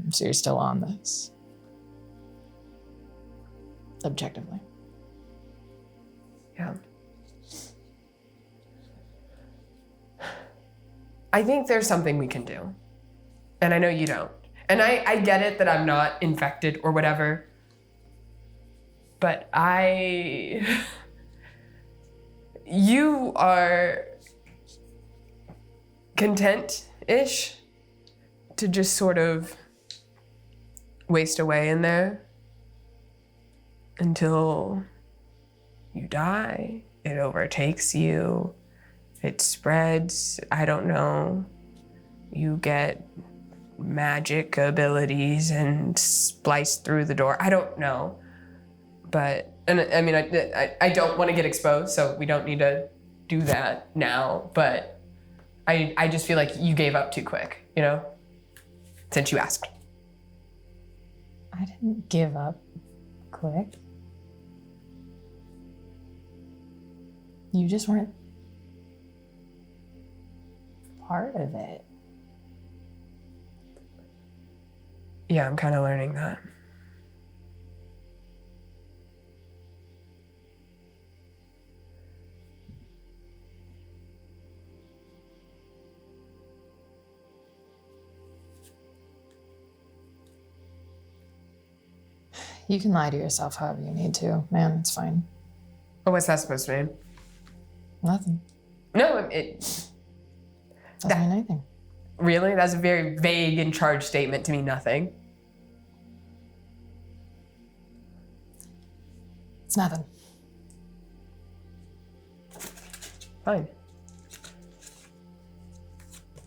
So you're still on this. Objectively. Yeah. I think there's something we can do. And I know you don't. And I get it that I'm not infected or whatever. But you are content-ish to just sort of waste away in there until you die. It overtakes you. It spreads. I don't know. You get magic abilities and splice through the door. I don't know. But, and I mean, I don't want to get exposed, so we don't need to do that now. But I just feel like you gave up too quick, you know, since you asked. I didn't give up quick. You just weren't part of it. Yeah, I'm kind of learning that. You can lie to yourself however you need to, man. It's fine. Oh, what's that supposed to mean? Nothing. No, Doesn't mean anything. really? That's a very vague and charged statement to mean nothing. It's nothing. Fine.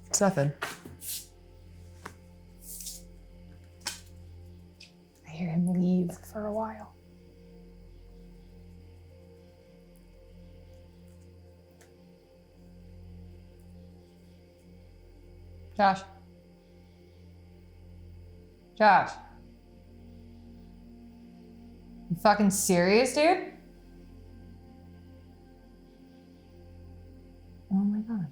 It's nothing. I hear him leave for a while. Josh. Josh. You fucking serious, dude? Oh my god.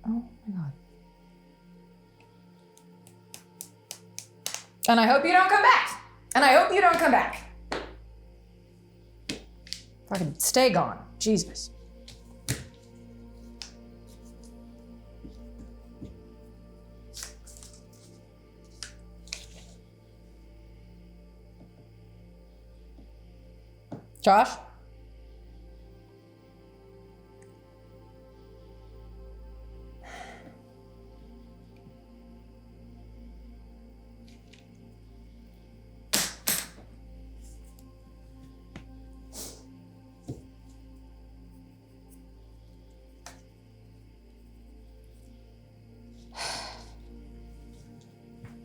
Oh my god. And I hope you don't come back. And I hope you don't come back. Fucking stay gone. Jesus. Josh?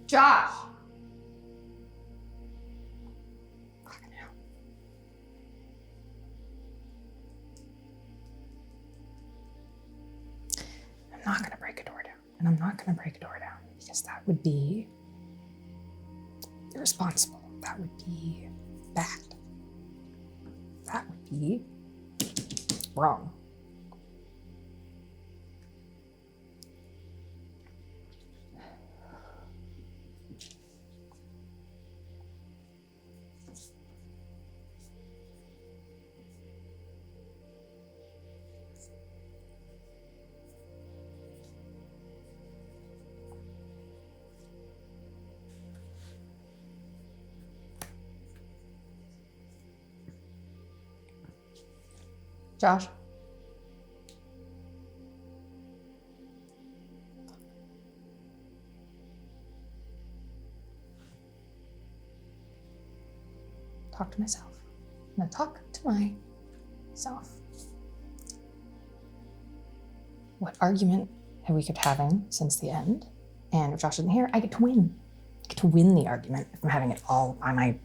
Josh! Fucking hell. I'm not gonna break a door down. And I'm not gonna break a door down because that would be irresponsible. That would be bad. That would be wrong. Josh? Talk to myself. I'm gonna talk to myself. What argument have we kept having since the end? And if Josh isn't here, I get to win. I get to win the argument if I'm having it all by my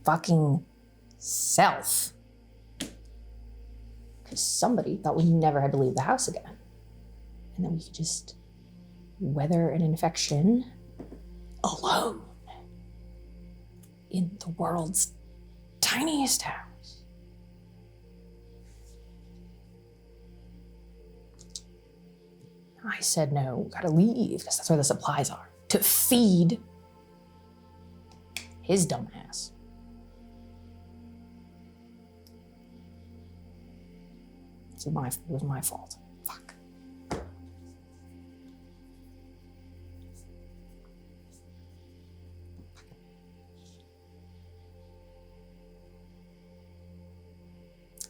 fucking self. Because somebody thought we never had to leave the house again. And then we could just weather an infection alone in the world's tiniest house. I said no, we gotta leave, because that's where the supplies are. To feed his dumb ass. It was my fault. Fuck.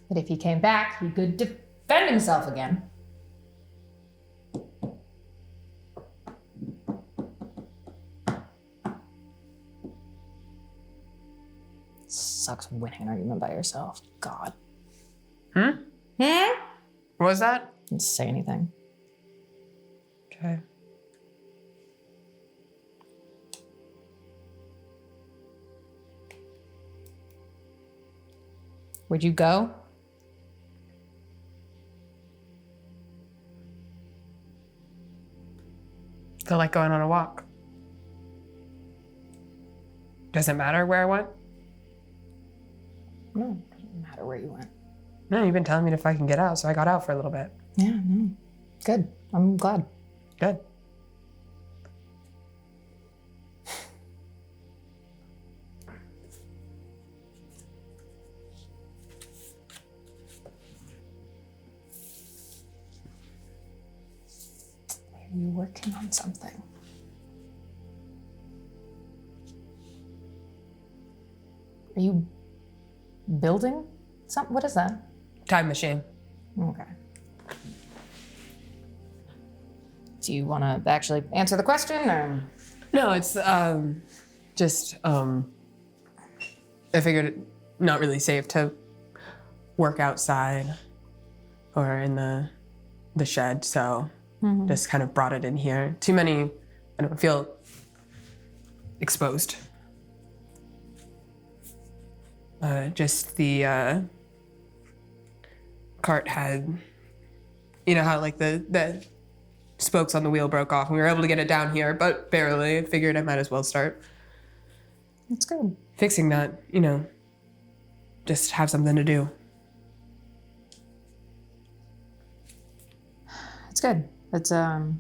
But if he came back, he could defend himself again. Sucks winning an argument by yourself. God. What was that? Didn't say anything. Okay. Where'd you go? Feel like going on a walk. Does it matter where I went? No, doesn't matter where you went. No, you've been telling me if I can get out, so I got out for a little bit. Yeah, no. Good. I'm glad. Good. Are you working on something? Are you building something? What is that? Time machine. Okay. Do you want to actually answer the question, or? No, it's just I figured it not really safe to work outside or in the shed, so just kind of brought it in here. Too many, I don't feel exposed. Just the cart had, you know how like the spokes on the wheel broke off, and we were able to get it down here, but barely. I figured I might as well start That's good. fixing that, you know, just have something to do. It's good. It's it'll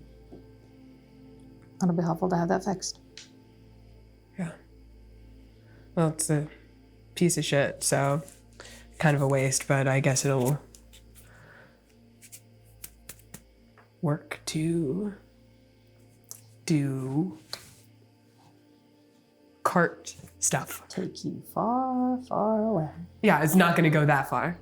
be helpful to have that fixed. Yeah. Well, it's a piece of shit, so kind of a waste, but I guess it'll work to do cart stuff. Take you far, far away. Yeah, it's not gonna go that far.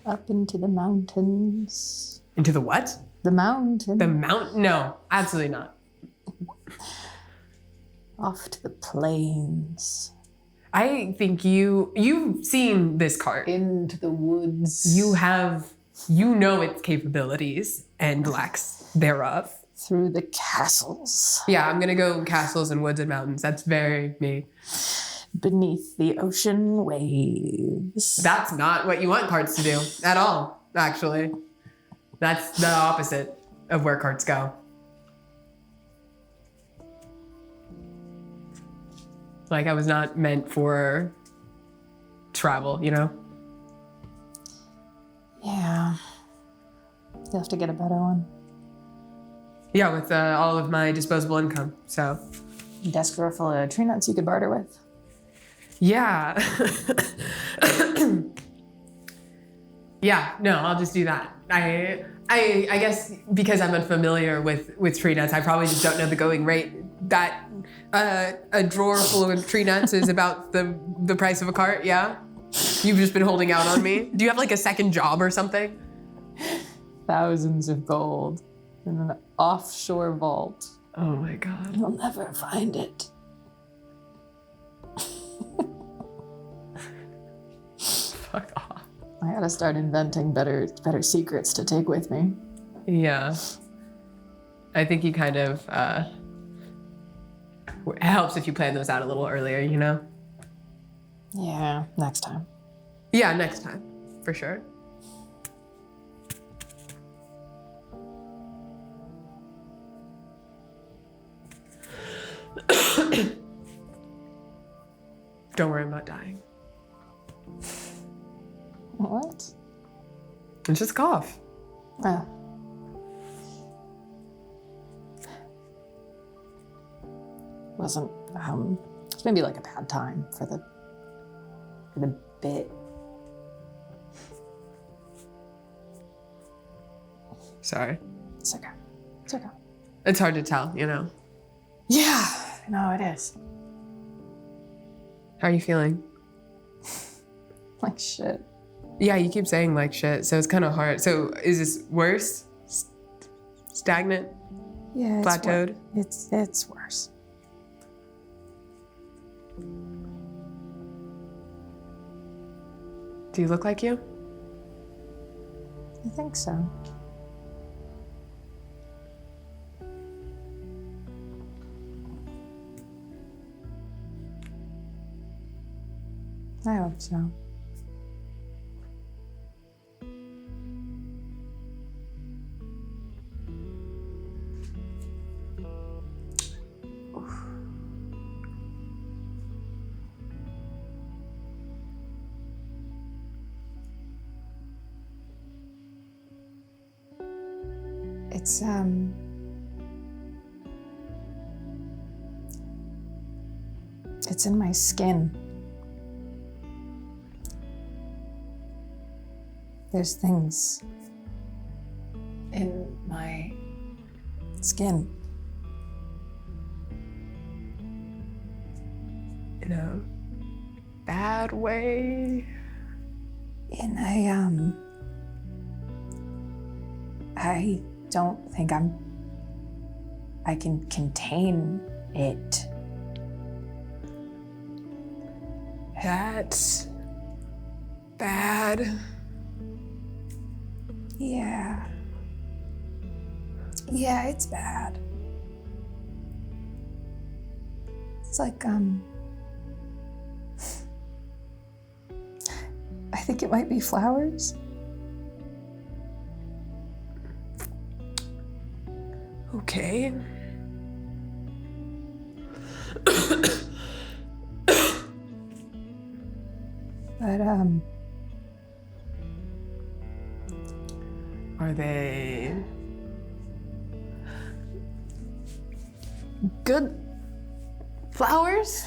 Up into the mountains. Into the what? The mountain. The mountain? No, absolutely not. Off to the plains. I think you've seen this cart. Into the woods. You know its capabilities and lacks thereof. Through the castles. Yeah, I'm gonna go castles and woods and mountains. That's very me. Beneath the ocean waves. That's not what you want carts to do at all, actually. That's the opposite of where carts go. Like, I was not meant for travel, you know? Yeah. You'll have to get a better one. Yeah, with all of my disposable income, so. Desk drawer full of tree nuts you could barter with. Yeah. Yeah, no, I'll just do that. I guess because I'm unfamiliar with tree nuts, I probably just don't know the going rate. That a drawer full of tree nuts is about the price of a cart, yeah? You've just been holding out on me? Do you have like a second job or something? Thousands of gold in an offshore vault. Oh my God. You'll never find it. Fuck off. I gotta start inventing better secrets to take with me. Yeah. I think you kind of It helps if you plan those out a little earlier, you know? Yeah, next time. Yeah, next time, for sure. Don't worry about dying. What? It's just cough. Oh. Wasn't, it's maybe like a bad time for the bit. Sorry. It's okay. It's okay. It's hard to tell, you know? Yeah, no, it is. How are you feeling? Like shit. Yeah, you keep saying like shit, so it's kind of hard. So is this worse? Stagnant? Yeah, Plateaued? It's worse. Do you look like you? I think so. I hope so. It's in my skin. There's things in my skin. In a bad way? And I don't think I can contain it. That's bad. Yeah. Yeah, it's bad. It's like, I think it might be flowers. Okay. But, Are they good flowers?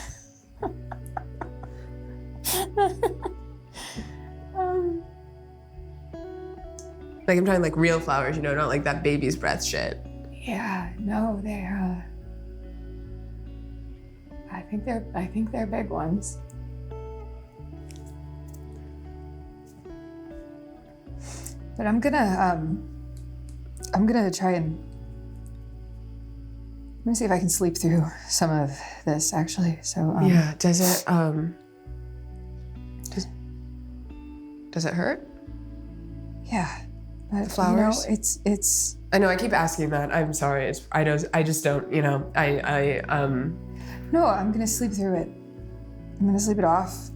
like I'm talking like real flowers, you know, not like that baby's breath shit. Yeah, no, they're, I think they're big ones. But I'm gonna try and let me see if I can sleep through some of this actually. So Yeah, does it hurt? Yeah. But, Flowers? You know, it's I know I keep asking that. I'm sorry. I just don't, you know, No, I'm gonna sleep through it. I'm gonna sleep it off.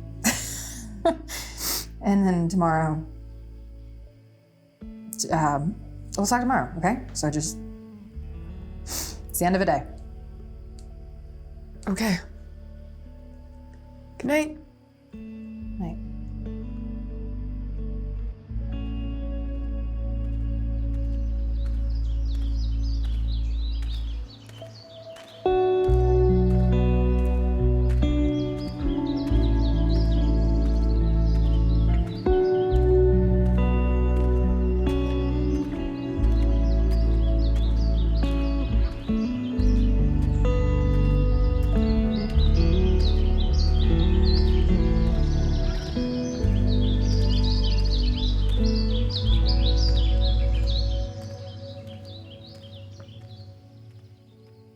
And then tomorrow, we'll talk tomorrow, okay? So just, it's the end of a day. Okay. Good night. Night.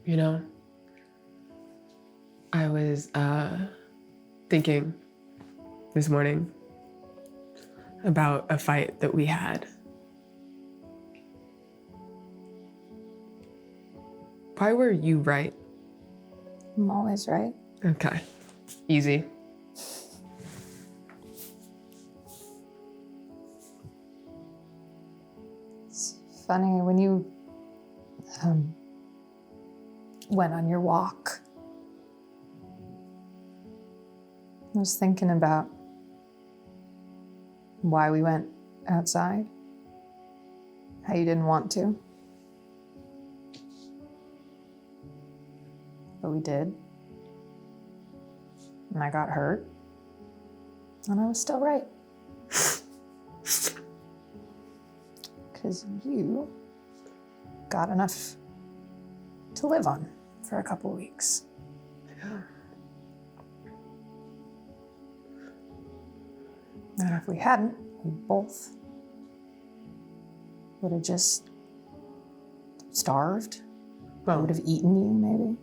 You know, I was thinking this morning about a fight that we had. Why were you right? I'm always right. Okay. Easy. It's funny when you went on your walk. I was thinking about why we went outside, how you didn't want to. But we did. And I got hurt. And I was still right. Because you got enough to live on for a couple weeks. And if we hadn't, we both would have just starved. I would have eaten you, maybe.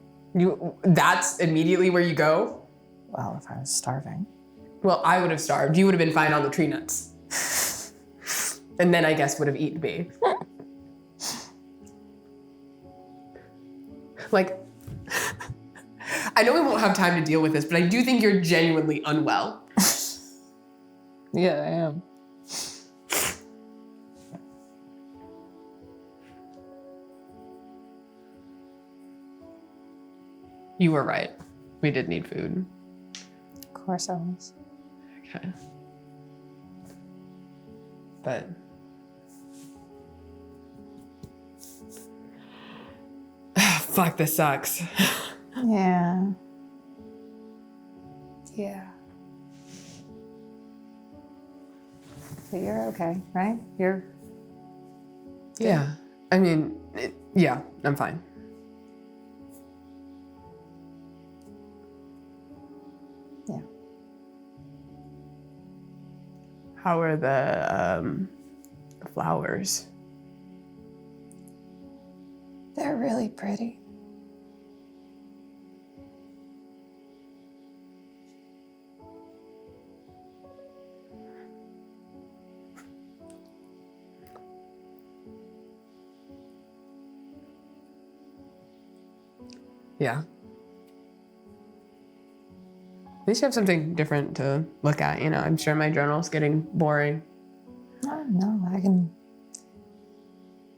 That's immediately where you go? Well, if I was starving. Well, I would have starved. You would have been fine on the tree nuts. And then I guess would have eaten me. Like, I know we won't have time to deal with this, but I do think you're genuinely unwell. Yeah, I am. You were right. We did need food. Of course I was. Okay. But fuck, this sucks. Yeah. Yeah. But you're okay, right? You're... Yeah. I mean, yeah, I'm fine. Yeah. How are the flowers? They're really pretty. Yeah. At least you have something different to look at, you know. I'm sure my journal's getting boring. Oh, no, I'm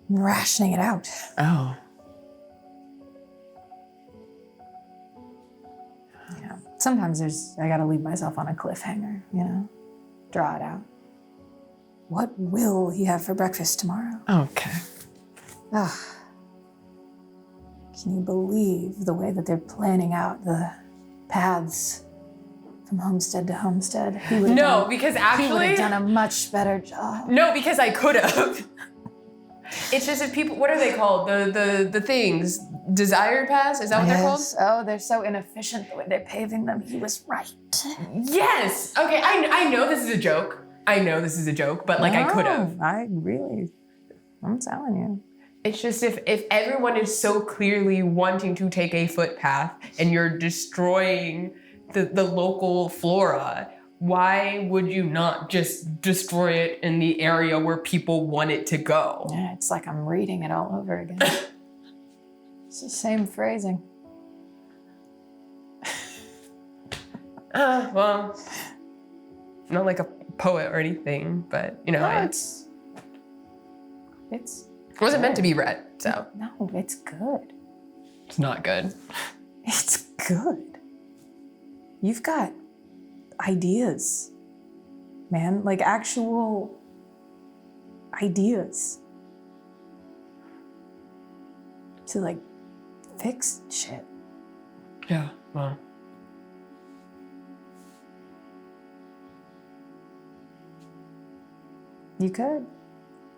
rationing it out. Oh. You know, sometimes I gotta leave myself on a cliffhanger, you know, draw it out. What will he have for breakfast tomorrow? Okay. Ah. Can you believe the way that they're planning out the paths from homestead to homestead? He would have because He would actually, have done a much better job. no, because I could have. It's just if people, what are they called? The things, desired paths? Is that what they're called? Yes. Oh, they're so inefficient the way they're paving them. He was right. Yes. Okay, I know this is a joke. But like I could have. I'm telling you. It's just if everyone is so clearly wanting to take a footpath and you're destroying the local flora, why would you not just destroy it in the area where people want it to go? Yeah, it's like I'm reading it all over again. It's the same phrasing. Well, not like a poet or anything, but you know, No, it's it wasn't meant to be read, so. No, it's good. It's not good. It's good. You've got ideas, man, like actual ideas to like fix shit. Yeah, well. You could.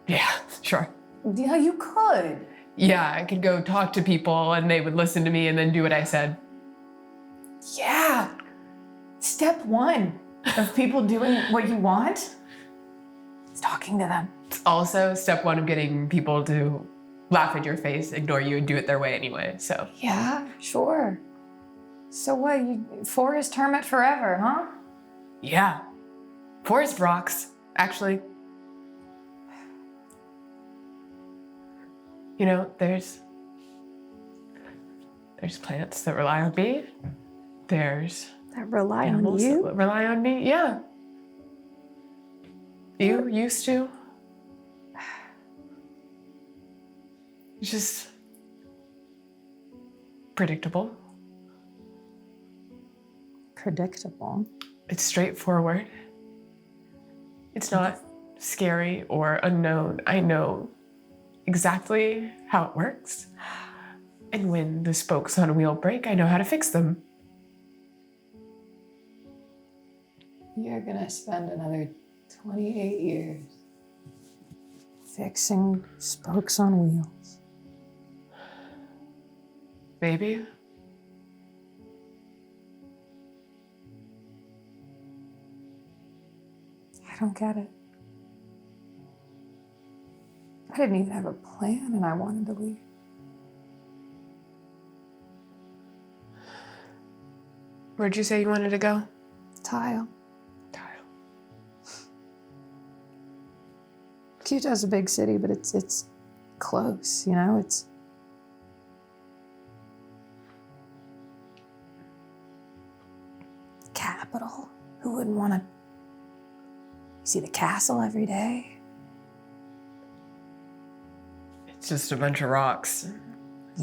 Yeah, sure. Yeah, you could. Yeah, I could go talk to people and they would listen to me and then do what I said. Yeah. Step one of people doing what you want is talking to them. It's also step one of getting people to laugh in your face, ignore you, and do it their way anyway, so. Yeah, sure. So what, you forest hermit forever, huh? Yeah. Forest rocks, actually. You know, there's There's plants that rely on me. There's That rely on animals you? that rely on me. Yeah. You used to. It's just predictable. Predictable. It's straightforward. It's not scary or unknown. I know exactly how it works. And when the spokes on a wheel break, I know how to fix them. You're gonna spend another 28 years. Fixing spokes on wheels. Maybe. I don't get it. I didn't even have a plan and I wanted to leave. Where'd you say you wanted to go? Tile. Tile. Utah's a big city, but it's close, you know? It's capital. Who wouldn't want to see the castle every day? It's just a bunch of rocks. A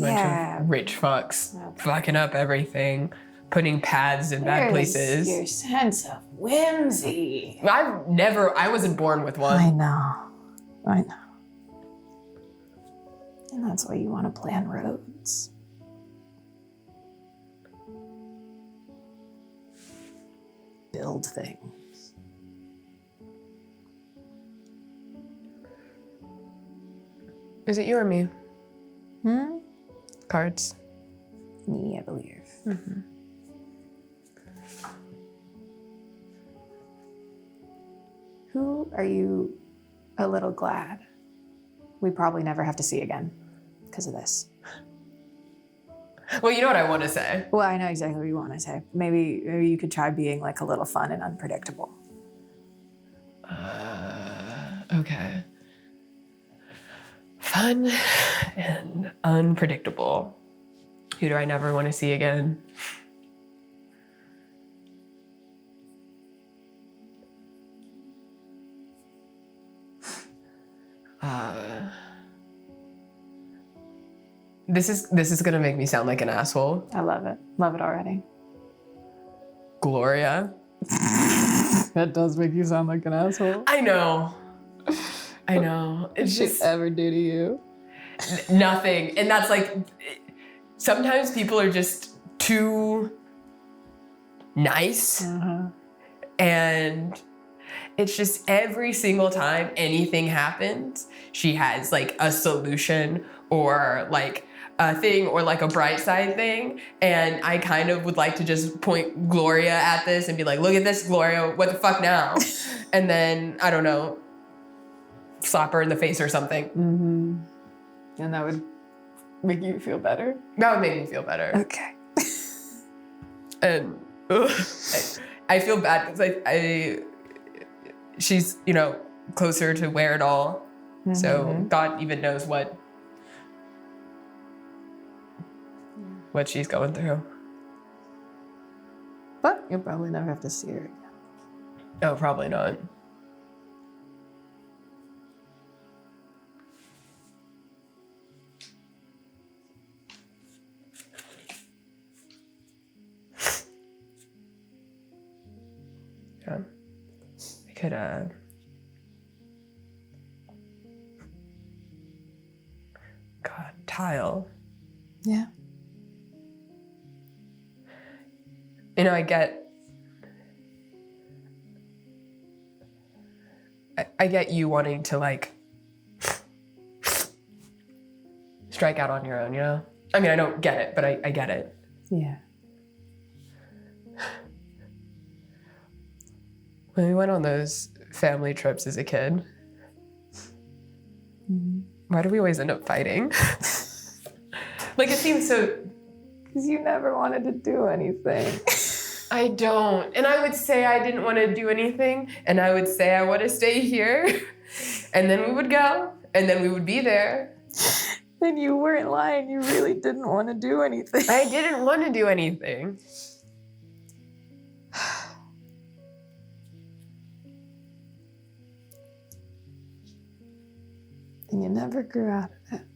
bunch Yeah. of rich fucks Okay. fucking up everything, putting paths in bad places. Your sense of whimsy. I wasn't born with one. I know. And that's why you want to plan roads. Build things. Is it you or me? Hmm? Cards. Me, I believe. Mm-hmm. Who are you a little glad we probably never have to see again because of this? Well, you know what I want to say. Well, I know exactly what you want to say. Maybe you could try being like a little fun and unpredictable. Okay. Fun and unpredictable. Who do I never want to see again? This is gonna make me sound like an asshole. I love it. Love it already. Gloria. That does make you sound like an asshole. I know. It's just ever do to you? nothing. And that's like, sometimes people are just too nice. And it's just every single time anything happens, she has like a solution or like a thing or like a bright side thing. And I kind of would like to just point Gloria at this and be like, look at this, Gloria, what the fuck now? And then, I don't know, slap her in the face or something. Mm-hmm. And that would make you feel better? That would make me feel better. Okay. And I feel bad because she's, you know, closer to where it all. So God even knows what she's going through. But you'll probably never have to see her again. No, probably not. Yeah. I could, God, tile. Yeah. You know, I get you wanting to like strike out on your own, you know? I mean, I don't get it, but I get it. Yeah. When we went on those family trips as a kid, why do we always end up fighting? Like, it seems so... Because you never wanted to do anything. I don't. And I would say I didn't want to do anything, and I would say I want to stay here, and then we would go, and then we would be there. Then you weren't lying. You really didn't want to do anything. I didn't want to do anything. And you never grew out of it.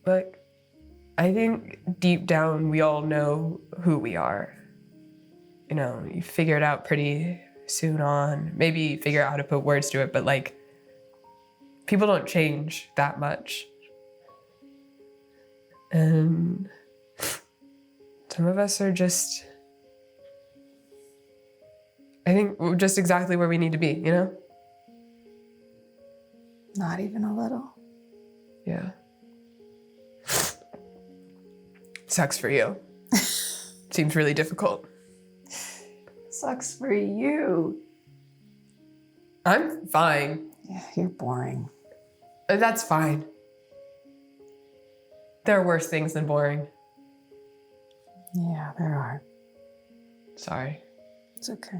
Look, I think deep down we all know who we are. You know, you figure it out pretty soon on. Maybe figure out how to put words to it, but like, people don't change that much. And some of us are just, I think we're just exactly where we need to be, you know? Not even a little. Yeah. Sucks for you. Seems really difficult. Sucks for you. I'm fine. Yeah, you're boring. That's fine. There are worse things than boring. Yeah, there are. Sorry. It's okay.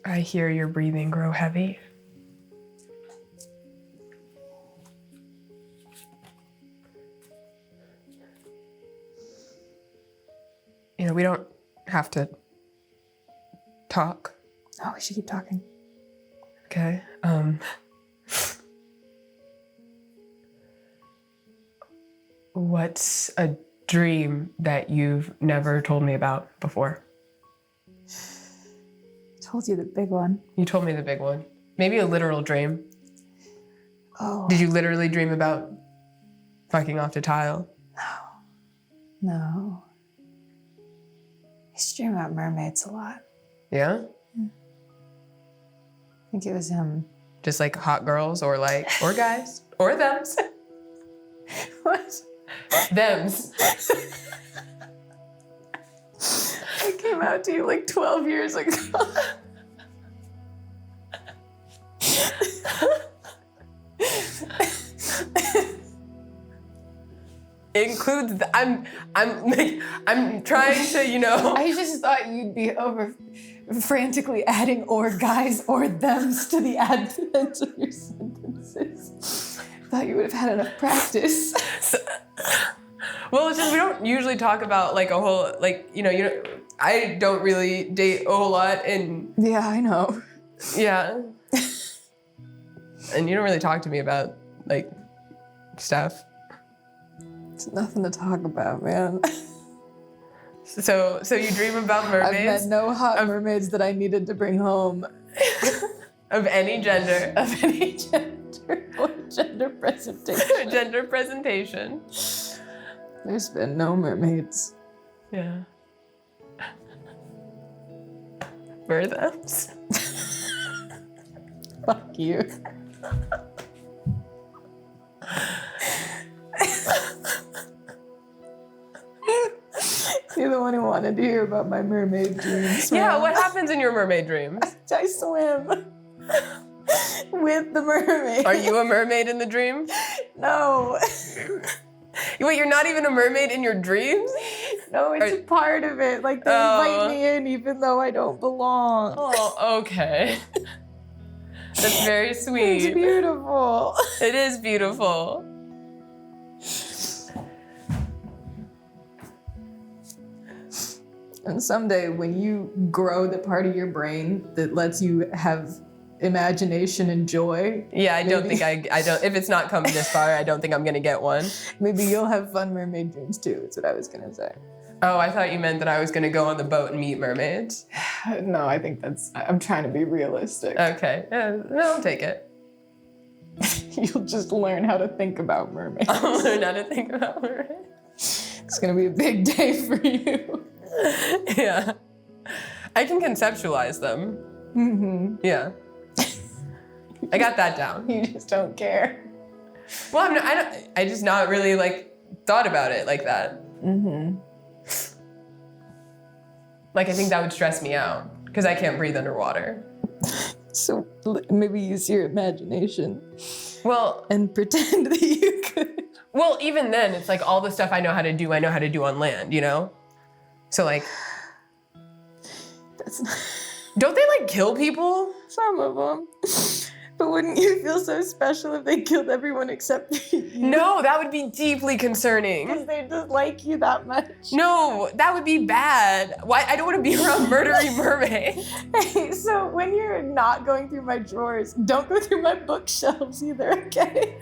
I hear your breathing grow heavy. You know, we don't have to talk, Oh, we should keep talking. okay? What's a dream that you've never told me about before? Told you the big one. You told me the big one. Maybe a literal dream. Oh. Did you literally dream about fucking off to Tile? No. I used to dream about mermaids a lot. Yeah? I think it was him. Just like hot girls or like, or guys, or thems. What? Thems. I came out to you like 12 years ago. Includes the, I'm trying to, you know. I just thought you'd be over frantically adding or guys or thems to the advent of your sentences. Thought you would have had enough practice. Well, it's just we don't usually talk about like a whole, like, you know, I don't really date a whole lot, and Yeah, I know. yeah. And you don't really talk to me about like stuff. It's nothing to talk about, man. So you dream about I've mermaids met no hot mermaids that I needed to bring home. of any gender. Of any gender or gender presentation. Gender presentation. There's been no mermaids. Yeah. Were thems? Fuck you. You're the one who wanted to hear about my mermaid dreams. Yeah, man. what happens in your mermaid dreams? I swim with the mermaid. Are you a mermaid in the dream? No. Wait, you're not even a mermaid in your dreams? No, it's a part of it. Like, they invite me in even though I don't belong. Oh, okay. That's very sweet. It's beautiful. It is beautiful. And someday when you grow the part of your brain that lets you have imagination and joy, Yeah, I don't think I don't, if it's not come this far, I don't think I'm gonna get one. maybe you'll have fun mermaid dreams too, is what I was gonna say. Oh, I thought you meant that I was gonna go on the boat and meet mermaids. No, I think I'm trying to be realistic. Okay, yeah, no, I'll take it. You'll just learn how to think about mermaids. I'll learn how to think about mermaids. It's gonna be a big day for you. Yeah. I can conceptualize them. Mm-hmm. Yeah. I got that down. You just don't care. Well, I just not really like thought about it like that. Mm-hmm. Like, I think that would stress me out because I can't breathe underwater. So maybe use your imagination Well, and pretend that you could. well, even then, it's like all the stuff I know how to do on land, you know? So like, That's not don't they like kill people? some of them. But wouldn't you feel so special if they killed everyone except you? No, that would be deeply concerning. Because they just like you that much. No, that would be bad. Why? I don't want to be around murdery mermaids. Hey, so when you're not going through my drawers, don't go through my bookshelves either, okay?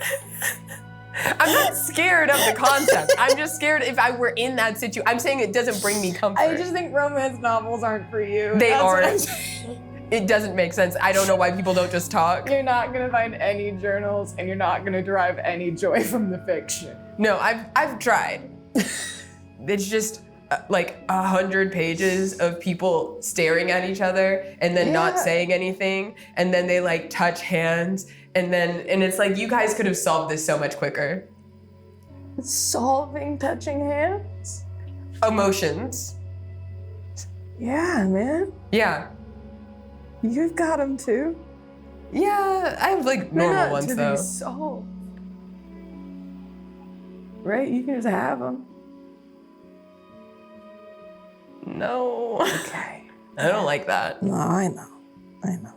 I'm not scared of the concept. I'm just scared if I were in that situation. I'm saying it doesn't bring me comfort. I just think romance novels aren't for you. They That's what I'm aren't. saying. It doesn't make sense. I don't know why people don't just talk. You're not gonna find any journals, and you're not gonna derive any joy from the fiction. No, I've tried. It's just like 100 pages of people staring at each other and then not Yeah. saying anything, and then they like touch hands, and it's like you guys could have solved this so much quicker. Solving touching hands? Emotions. Yeah, man. Yeah. You've got them too. Yeah, I have like They're normal not ones to though. be solved. Right? You can just have them. No. Okay. I don't like that. No, I know. I know.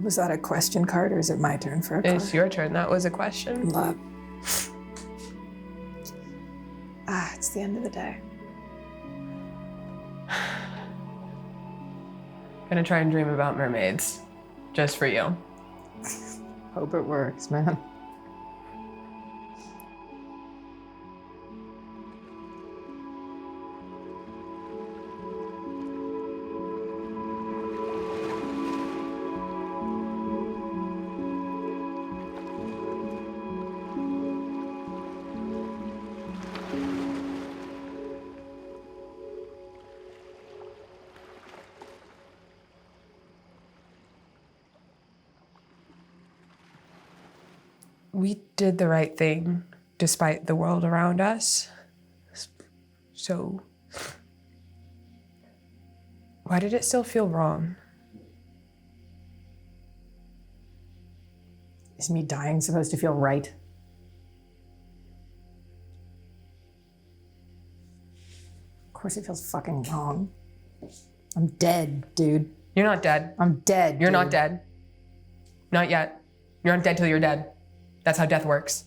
Was that a question card or is it my turn for a card? It's your turn. That was a question. Love. It's the end of the day. Gonna try and dream about mermaids. Just for you. Hope it works, man. We did the right thing despite the world around us. So, why did it still feel wrong? Is me dying supposed to feel right? Of course it feels fucking wrong. I'm dead, dude. You're not dead. I'm dead. You're not dude. dead. Not yet. You're not dead till you're dead. That's how death works.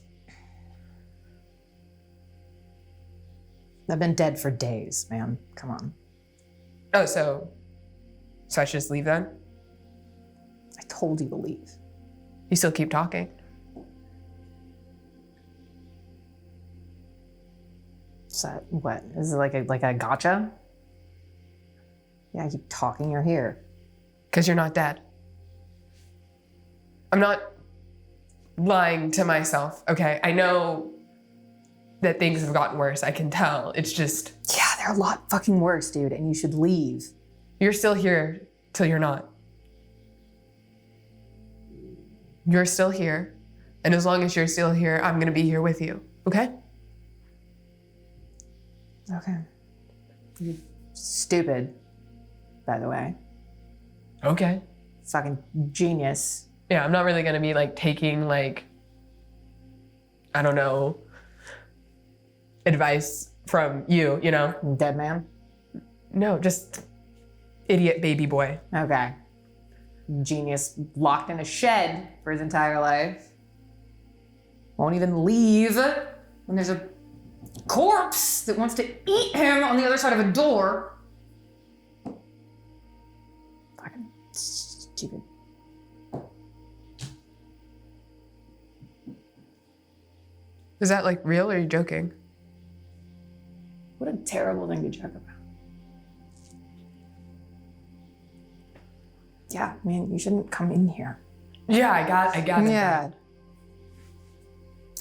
I've been dead for days, man. Come on. Oh, so I should just leave then? I told you to leave. You still keep talking. So what? Is it like a gotcha? Yeah, I keep talking, you're here. Because you're not dead. I'm not lying to myself, okay? I know that things have gotten worse. I can tell. It's just, Yeah, they're a lot fucking worse, dude, and you should leave. you're still here till you're not. You're still here. And as long as you're still here, I'm gonna be here with you, okay? Okay. You're stupid, by the way. Okay. Fucking genius. Yeah, I'm not really gonna be like taking like, I don't know, advice from you, you know? Dead man? No, just idiot baby boy. Okay. Genius locked in a shed for his entire life. Won't even leave when there's a corpse that wants to eat him on the other side of a door. Fucking stupid. Is that like real or are you joking? What a terrible thing to joke about. Yeah, man, you shouldn't come in here. Yeah, I got it. Yeah.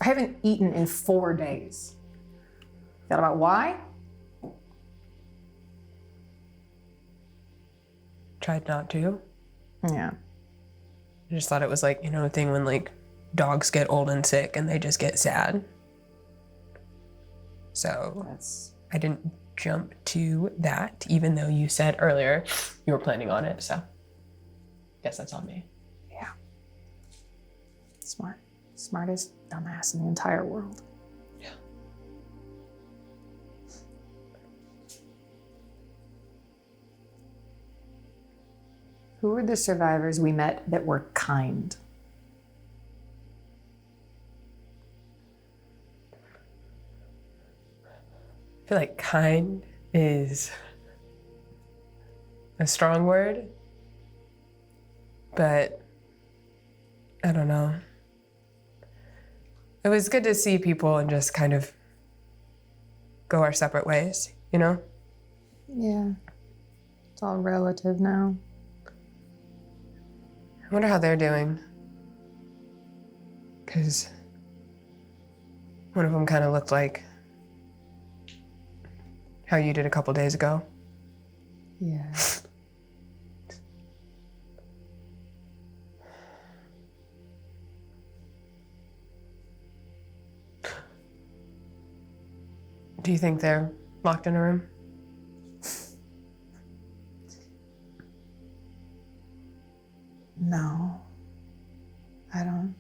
I haven't eaten in 4 days. Thought about why? Tried not to. Yeah. I just thought it was like, a thing when like dogs get old and sick and they just get sad. So I didn't jump to that, even though you said earlier you were planning on it. So guess that's on me. Yeah. Smart. Smartest dumbass in the entire world. Yeah. Who were the survivors we met that were kind? I feel like kind is a strong word, but I don't know. It was good to see people and just kind of go our separate ways, Yeah. It's all relative now. I wonder how they're doing. Because one of them kind of looked like how you did a couple days ago. Yeah. Do you think they're locked in a room? No. I don't.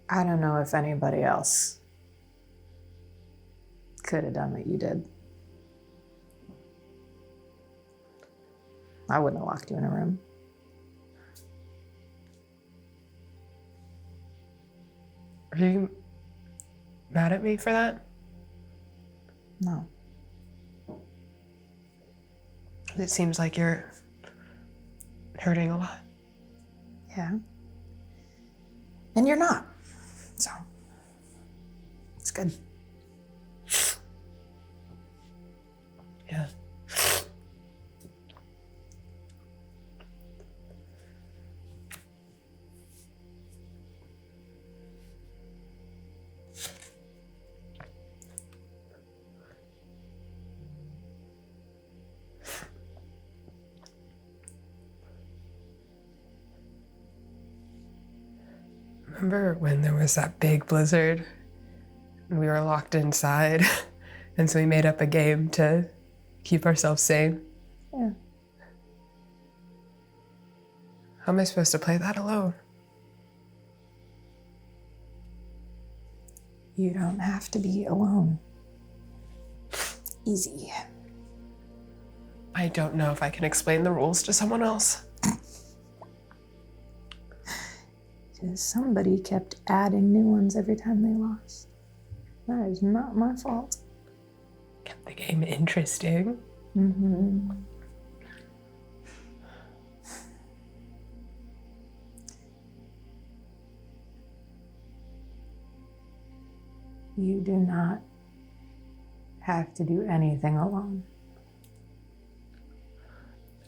I don't know if anybody else could have done what you did. I wouldn't have locked you in a room. Are you mad at me for that? No. It seems like you're hurting a lot. Yeah. And you're not. So, it's good. Yeah. Remember when there was that big blizzard and we were locked inside and so we made up a game to keep ourselves sane? Yeah. How am I supposed to play that alone? You don't have to be alone. Easy. I don't know if I can explain the rules to someone else. Because somebody kept adding new ones every time they lost. That is not my fault. Kept the game interesting. Mm-hmm. You do not have to do anything alone.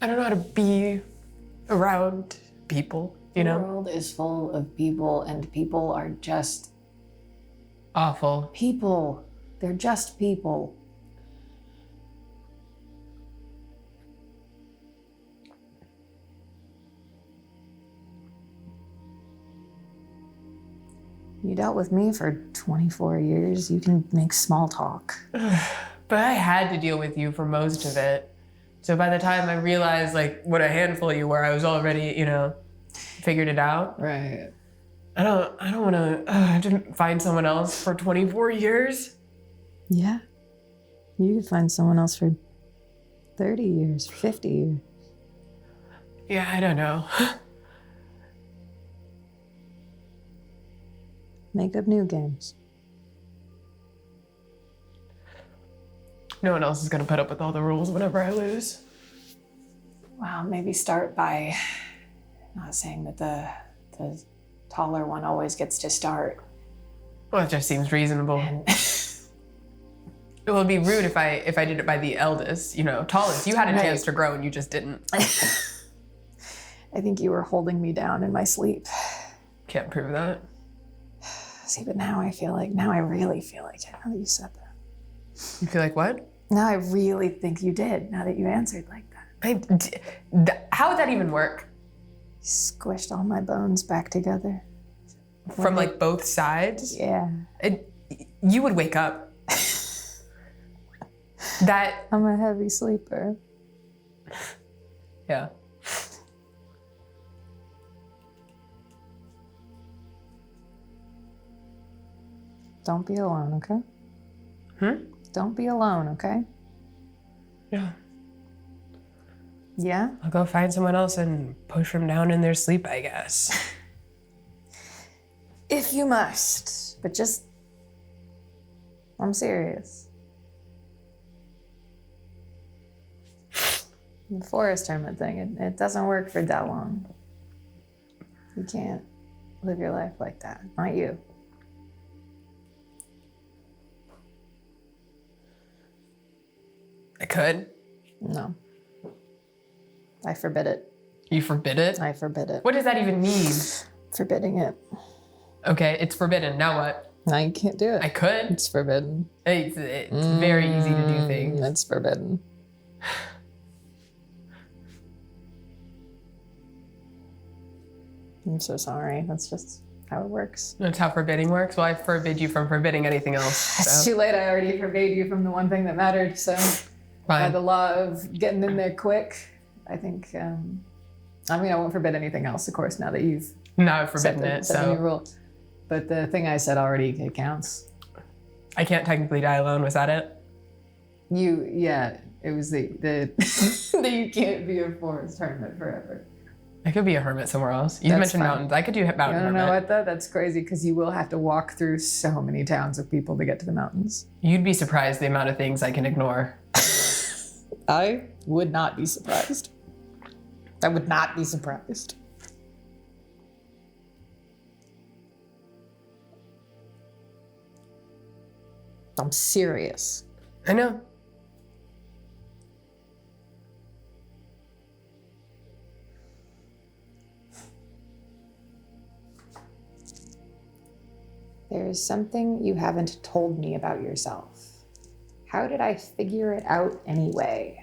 I don't know how to be around people, you The know? world is full of people, and people are just Awful. people. They're just people. You dealt with me for 24 years. You can make small talk. But I had to deal with you for most of it. So by the time I realized like what a handful you were, I was already, figured it out. Right. I don't want to have to find someone else for 24 years. Yeah. You could find someone else for 30 years, 50 years. Yeah, I don't know. Make up new games. No one else is going to put up with all the rules whenever I lose. Well, maybe start by not saying that the taller one always gets to start. Well, it just seems reasonable. And It would be rude if I did it by the eldest, tallest. You had a Right. chance to grow and you just didn't. I think you were holding me down in my sleep. Can't prove that. See, but now I really feel like it, now that you said that. You feel like what? Now I really think you did, now that you answered like that. How would that even work? Squished all my bones back together. From like both sides? Yeah. You would wake up. That, I'm a heavy sleeper. yeah. Don't be alone, okay? Don't be alone, okay? Yeah. Yeah? I'll go find someone else and push them down in their sleep, I guess. If you must. But just... I'm serious. The forest hermit thing, it doesn't work for that long. You can't live your life like that. Not you. I could. No. I forbid it. You forbid it? I forbid it. What does that even mean? Forbidding it. Okay, it's forbidden. Now what? Now you can't do it. I could. It's forbidden. It's very easy to do things. It's forbidden. I'm so sorry. That's just how it works. That's how forbidding works? Well, I forbid you from forbidding anything else. It's So. too late. I already forbade you from the one thing that mattered. So, by Fine. the law of getting in there quick, I think. I won't forbid anything else, of course, now that you've Now I've set forbidden the new it, so rule. But the thing I said already, it counts. I can't technically die alone. Was that it? It was the that you can't be a forest hermit forever. I could be a hermit somewhere else. You That's mentioned fine. mountains. I could do mountain You hermit. know what though? That's crazy because you will have to walk through so many towns of people to get to the mountains. You'd be surprised the amount of things I can ignore. I would not be surprised. I would not be surprised. I'm serious. I know. There is something you haven't told me about yourself. How did I figure it out anyway?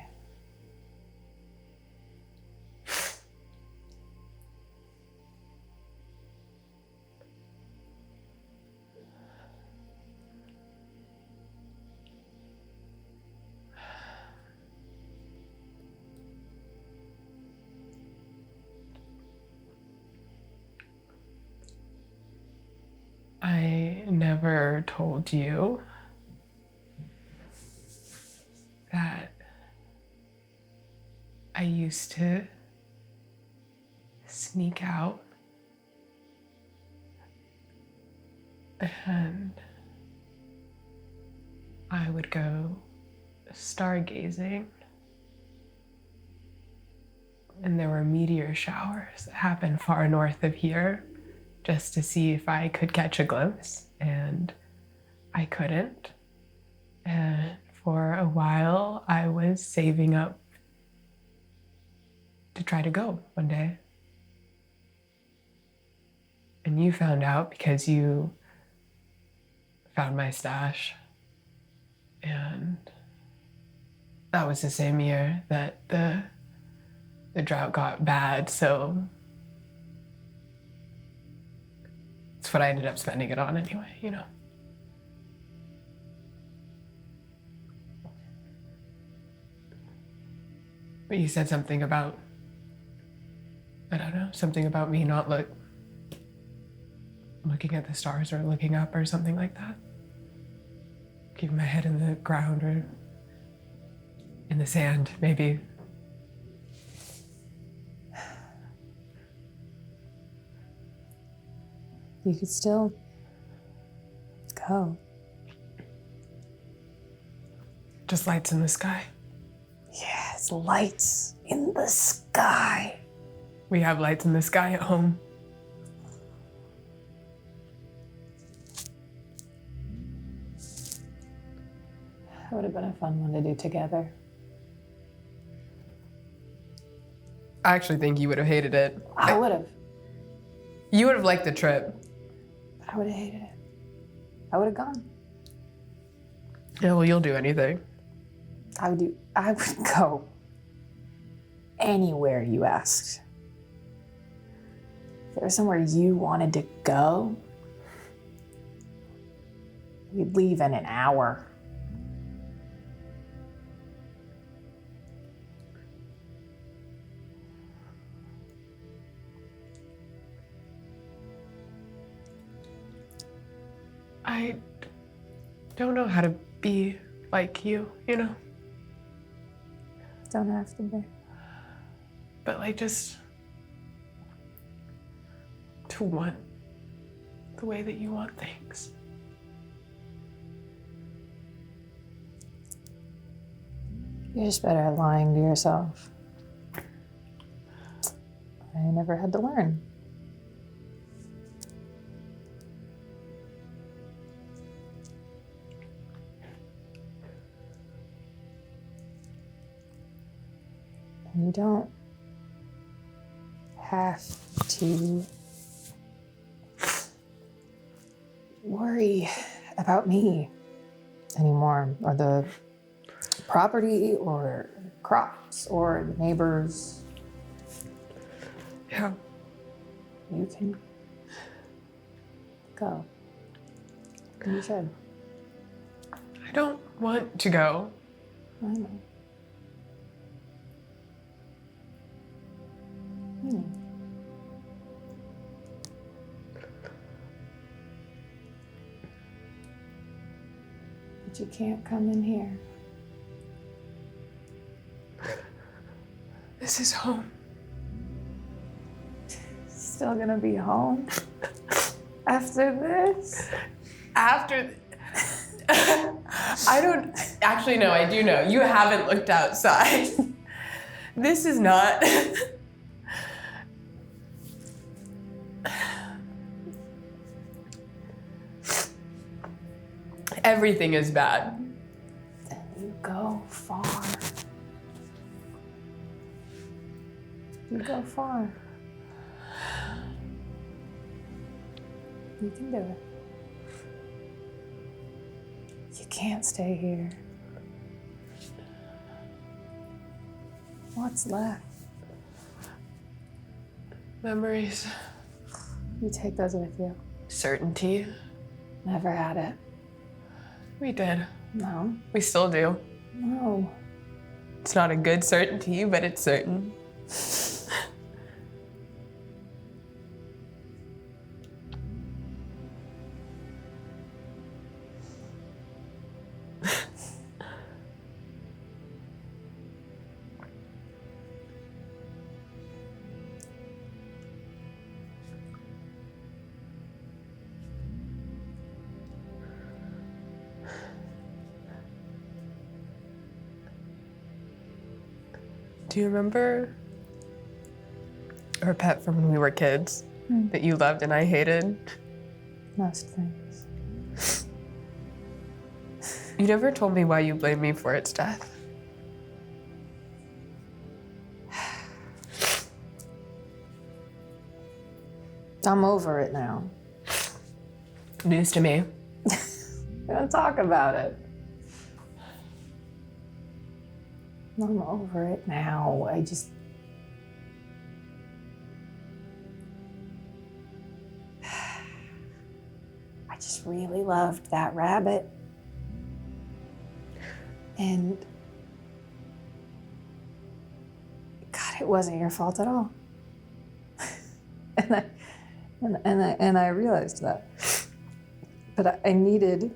I never told you that I used to sneak out and I would go stargazing. And there were meteor showers that happened far north of here just to see if I could catch a glimpse, and I couldn't. And for a while, I was saving up to try to go one day. And you found out because you found my stash. And that was the same year that the drought got bad, so it's what I ended up spending it on anyway, you know. But you said something about, I don't know, something about me not looking at the stars or looking up or something like that. Keeping my head in the ground or in the sand, maybe. You could still go. Just lights in the sky. Yeah, it's lights in the sky. We have lights in the sky at home. That would have been a fun one to do together. I actually think you would have hated it. I would have. You would have liked the trip. I would have hated it. I would have gone. Yeah, well, you'll do anything. I would go. anywhere you asked, if there was somewhere you wanted to go, we'd leave in an hour. I don't know how to be like you, you know? Don't have to be. But like just to want the way that you want things. You're just better at lying to yourself. I never had to learn. You don't have to worry about me anymore, or the property, or crops, or the neighbors. Yeah. You can go. You should. I don't want to go. I know. But you can't come in here. This is home. Still gonna be home after this? After I don't actually know, I do know. You haven't looked outside. This is not everything is bad. Then you go far. You go far. You can do it. You can't stay here. What's left? Memories, You take those with you. certainty. Never had it. We did. No. We still do. No. It's not a good certainty, but it's certain. Do you remember our pet from when we were kids that you loved and I hated? Most things. You never told me why you blamed me for its death. I'm over it now. News to me. We don't talk about it. I'm over it now. I just really loved that rabbit. And God, it wasn't your fault at all. and I realized that. But I needed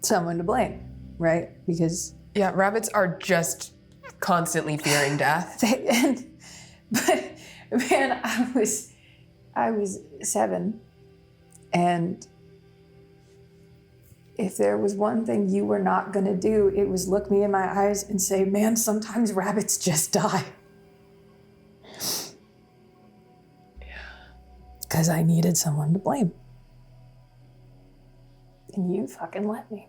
someone to blame, right? Because Yeah, rabbits are just constantly fearing death. but man, I was 7, and if there was one thing you were not gonna do, it was look me in my eyes and say, man, sometimes rabbits just die. Because I needed someone to blame. And you fucking let me.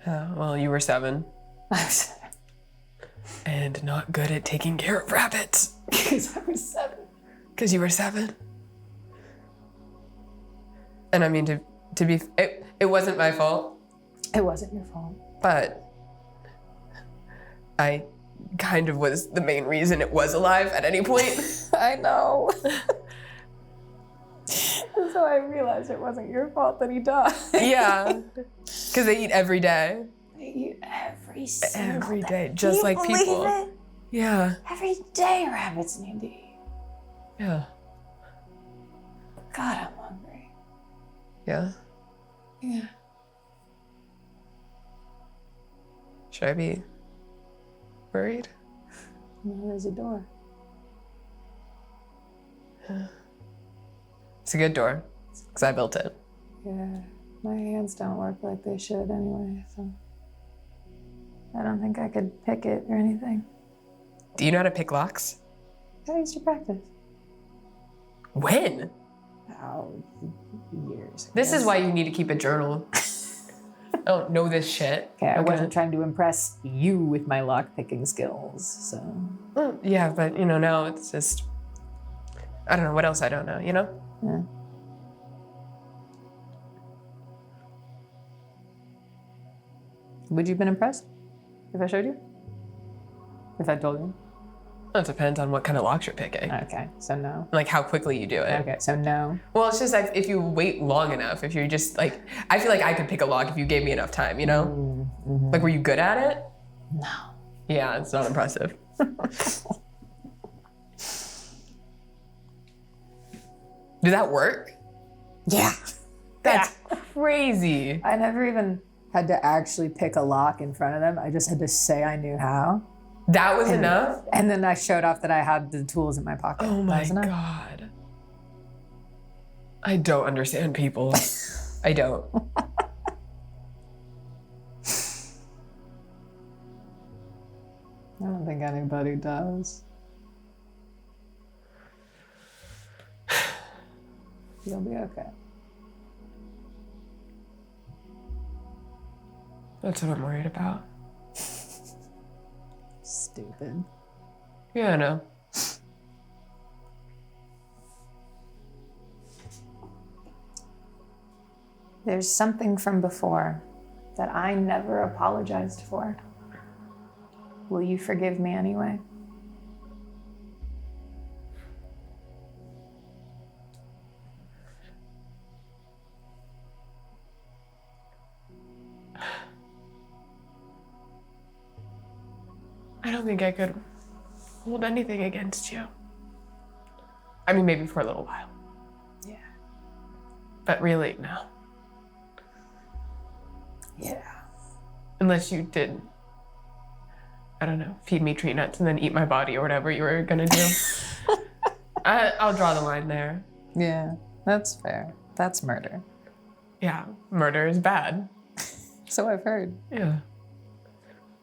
Well, you were 7 I was and not good at taking care of rabbits. because I was 7. Because you were 7. And I mean, to be, it wasn't my fault, It wasn't your fault. but I kind of was the main reason it was alive at any point. I know. So I realized it wasn't your fault that he died. Yeah. Because they eat every day. They eat every single Every day, just like Can you people. believe it? Yeah. Every day rabbits need to eat. Yeah. God, I'm hungry. Yeah. Yeah. Should I be worried? No, there's a door. It's a good door, because I built it. Yeah. My hands don't work like they should anyway, so I don't think I could pick it or anything. Do you know how to pick locks? I used to practice. When? Oh, years ago. This is why you need to keep a journal. I don't know this shit. Okay, I wasn't trying to impress you with my lock picking skills, so. Well, yeah, but now it's just, I don't know what else I don't know, Yeah. Would you have been impressed if I showed you? If I told you? It depends on what kind of locks you're picking. Okay, so no. Like how quickly you do it. Okay, so no. Well, it's just like if you wait long enough, if you're just like, I feel like I could pick a lock if you gave me enough time, Mm-hmm. Like, were you good at it? No. Yeah, it's not impressive. Did that work? Yeah. That's crazy. I never even had to actually pick a lock in front of them. I just had to say I knew how. That was enough? And then I showed off that I had the tools in my pocket. Oh That my was enough. God. I don't understand people. I don't. I don't think anybody does. You'll be okay. That's what I'm worried about. Stupid. Yeah, I know. There's something from before that I never apologized for. Will you forgive me anyway? I don't think I could hold anything against you. I mean, maybe for a little while. Yeah. But really, no. Yeah. Unless you did, I don't know, feed me tree nuts and then eat my body or whatever you were gonna do. I'll draw the line there. Yeah, that's fair. That's murder. Yeah, murder is bad. So I've heard. Yeah.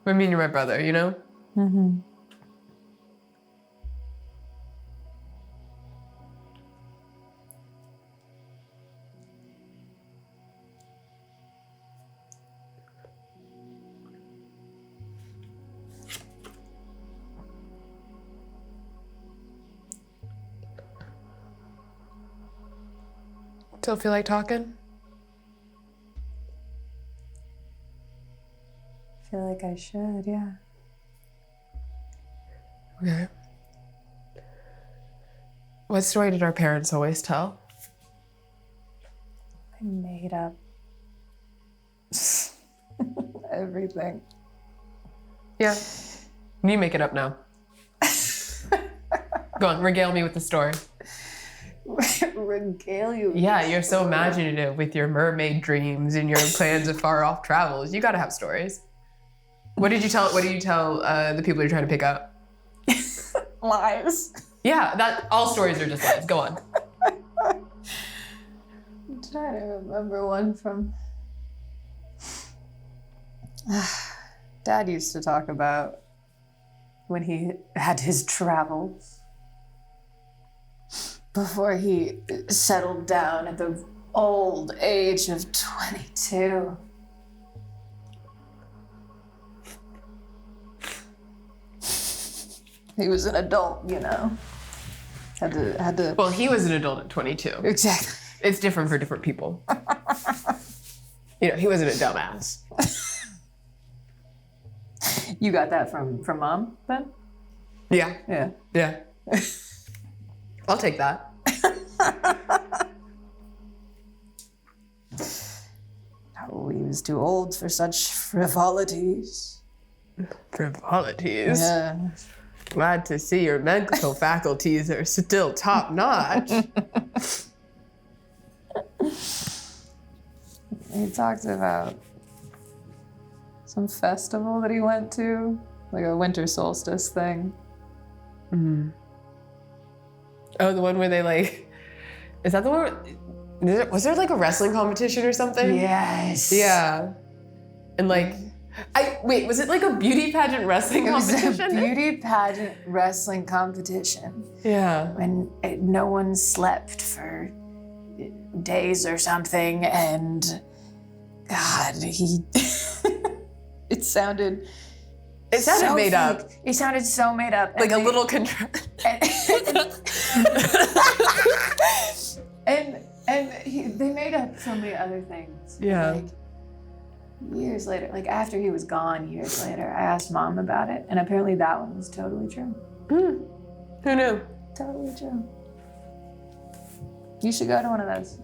I mean, you're my brother, Mm-hmm. Still feel like talking? I feel like I should, yeah. Okay. What story did our parents always tell? I made up everything. Yeah. You make it up now. Go on, regale me with the story. Regale you. Yeah, you're so imaginative with your mermaid dreams and your plans of far off travels. You gotta have stories. What did you tell the people you're trying to pick up? Lies. Yeah, that all stories are just lies. Go on. I'm trying to remember one from. Dad used to talk about when he had his travels before he settled down at the old age of 22. He was an adult, Had to. Well, he was an adult at 22. Exactly. It's different for different people. He wasn't a dumbass. You got that from Mom then? Yeah. Yeah. Yeah. I'll take that. Oh, he was too old for such frivolities. Frivolities. Yeah. Glad to see your mental faculties are still top notch. He talked about some festival that he went to, like a winter solstice thing. Oh, the one where they like, is that the one where, was there like a wrestling competition or something? Yes. Yeah. And like, was it like a beauty pageant wrestling It was competition? a beauty pageant wrestling competition Yeah. when no one slept for days or something, and God, he it sounded so made fake. up. It sounded so made up. Like and a little they made up so many other things. Yeah. Like, years later, like after he was gone, years later, I asked Mom about it, and apparently that one was totally true. Who knew? Totally true. You should go to one of those.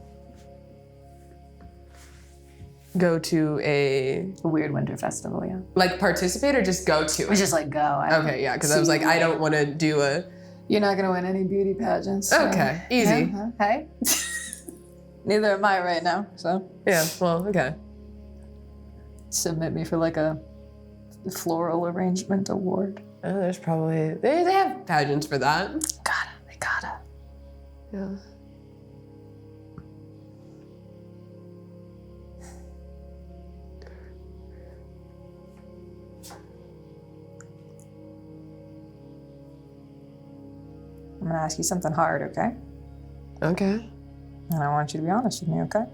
Go to a, A weird winter festival, yeah. like participate or just go to It was it? just like go. I don't Okay, yeah, because I was like, I don't want to do a, You're not gonna win any beauty pageants. so- okay, easy. Yeah, hey. Neither am I right now, so Yeah, well, okay. submit me for like a floral arrangement award. There's probably, they have pageants for that. They gotta. Yeah. I'm gonna ask you something hard, okay? Okay. And I want you to be honest with me, okay?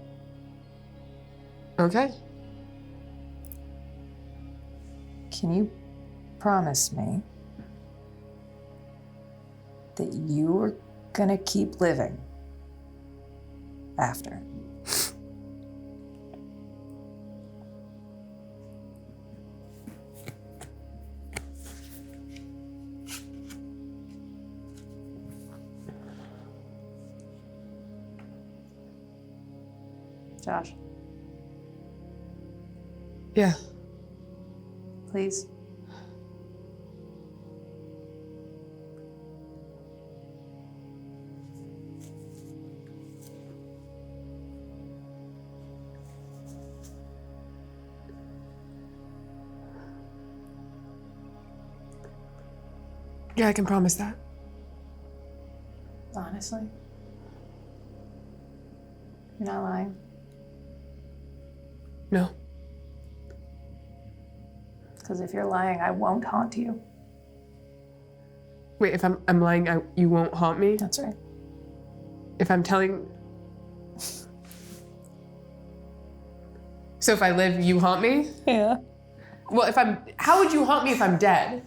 Okay. Can you promise me that you are gonna keep living after? Josh, Yeah. please. Yeah, I can promise that. Honestly? You're not lying? No. Because if you're lying, I won't haunt you. Wait, if I'm lying, you won't haunt me? That's right. If I'm telling... So if I live, you haunt me? Yeah. Well, if I'm... How would you haunt me if I'm dead?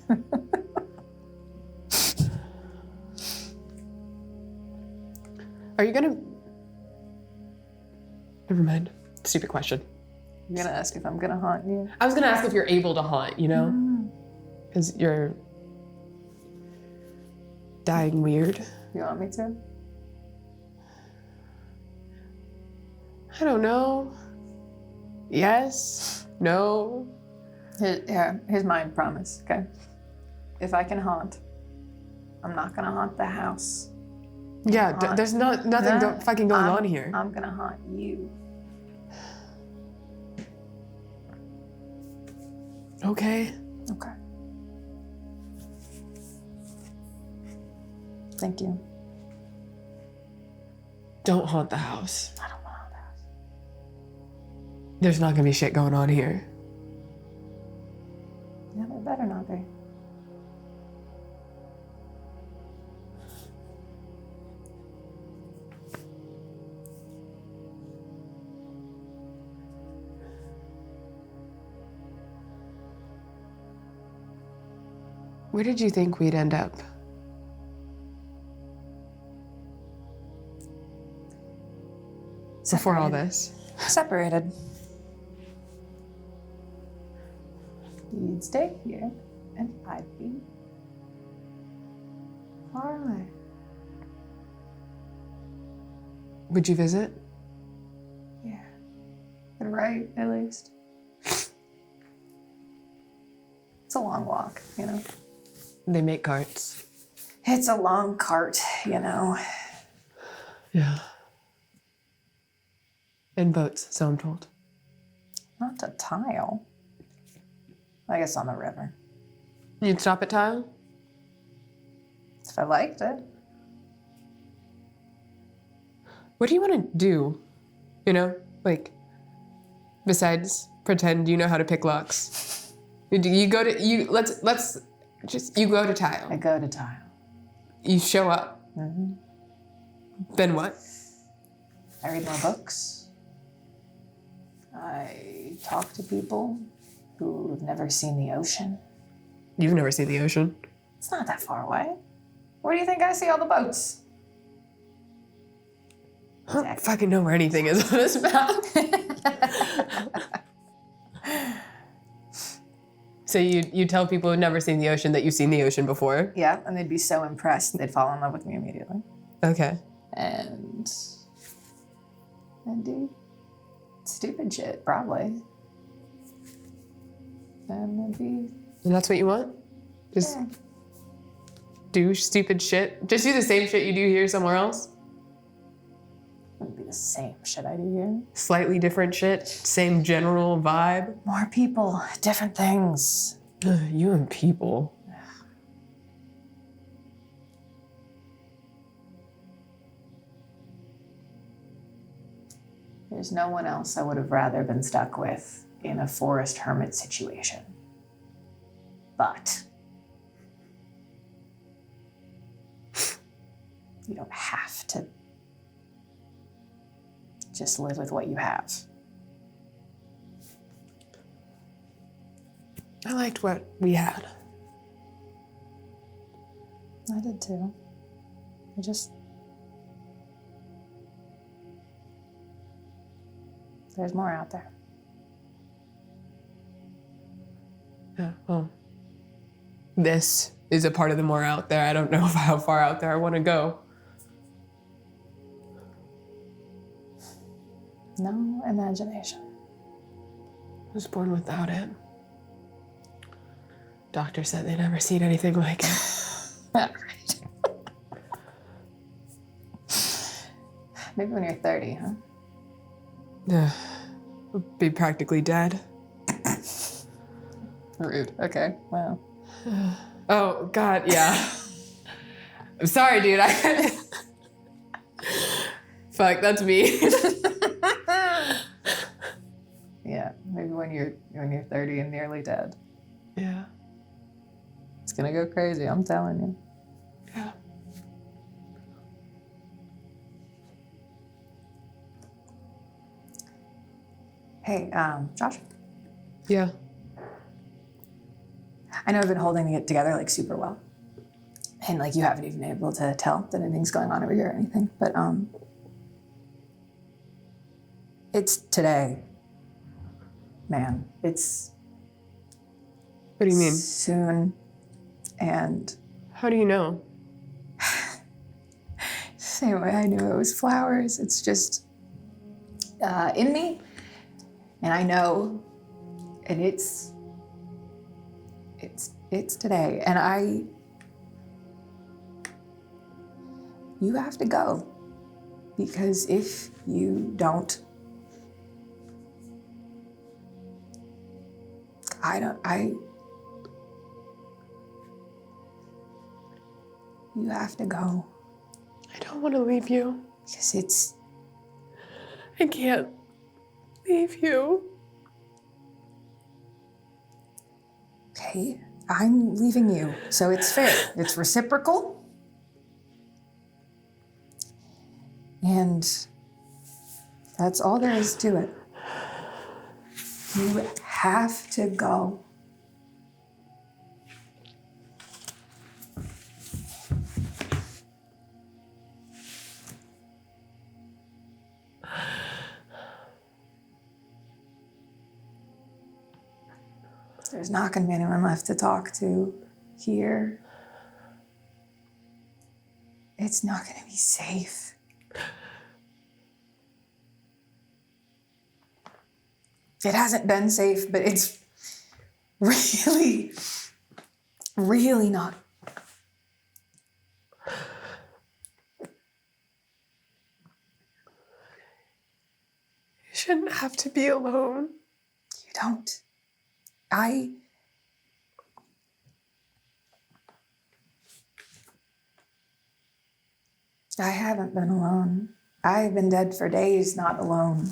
Are you gonna... Never mind. Stupid question. You're gonna ask if I'm gonna haunt you? I was gonna ask if you're able to haunt, you know? Because you're... dying weird. You want me to? I don't know. Yes? No? Here's my promise, okay? If I can haunt, I'm not gonna haunt the house. Yeah, there's nothing fucking going on here. I'm gonna haunt you. Okay. Okay. Thank you. Don't haunt the house. I don't want that. There's not gonna be shit going on here. Yeah, there better not be. Where did you think we'd end up? Before all this? Separated. You'd stay here. and I'd be far away. Would you visit? Yeah. I'd write, at least. It's a long walk, you know. They make carts. It's a long cart, you know. Yeah. And boats, so I'm told. Not to Tile. I guess on the river. You'd stop at Tile? If I liked it. What do you want to do? You know, like, besides pretend you know how to pick locks. You go to you. Let's just you go to Tile. I go to Tile. You show up. Mm-hmm. Then what? I read more books. I talk to people who've never seen the ocean. You've never seen the ocean. It's not that far away. Where do you think I see all the boats? I don't fucking know where anything is on this map. So you tell people who've never seen the ocean that you've seen the ocean before? Yeah, and they'd be so impressed they'd fall in love with me immediately. Okay. And do stupid shit, probably. And it'd be And that's what you want? Just do stupid shit? Just do the same shit you do here somewhere else? Wouldn't be the same shit I do here. Slightly different shit? Same general vibe? More people, different things. You and people. There's no one else I would have rather been stuck with in a forest hermit situation. But you don't have to just live with what you have. I liked what we had. I did too. There's more out there. Yeah, well, this is a part of the more out there. I don't know how far out there I want to go. No imagination. I was born without it. Doctor said they never seen anything like it. Right. Maybe when you're 30, huh? Yeah, I'll be practically dead. Rude. Okay, well. Oh, God, yeah. I'm sorry, dude. Fuck, that's me. Yeah, maybe when you're 30 and nearly dead. Yeah. It's gonna go crazy, I'm telling you. Yeah. Hey, Josh. Yeah. I know I've been holding it together like super well. And like you haven't even been able to tell that anything's going on over here or anything. But it's today. Man, it's What do you mean? soon. And How do you know? same way I knew it was flowers. It's just in me. And I know, and it's today. And you have to go. Because if you don't, you have to go. I don't want to leave you. Because I can't leave you. okay, I'm leaving you. So it's fair. It's reciprocal. And that's all there is to it. You have to go. There's not going to be anyone left to talk to here. It's not going to be safe. It hasn't been safe, but it's really, really not. You shouldn't have to be alone. You don't. I haven't been alone. I've been dead for days, not alone.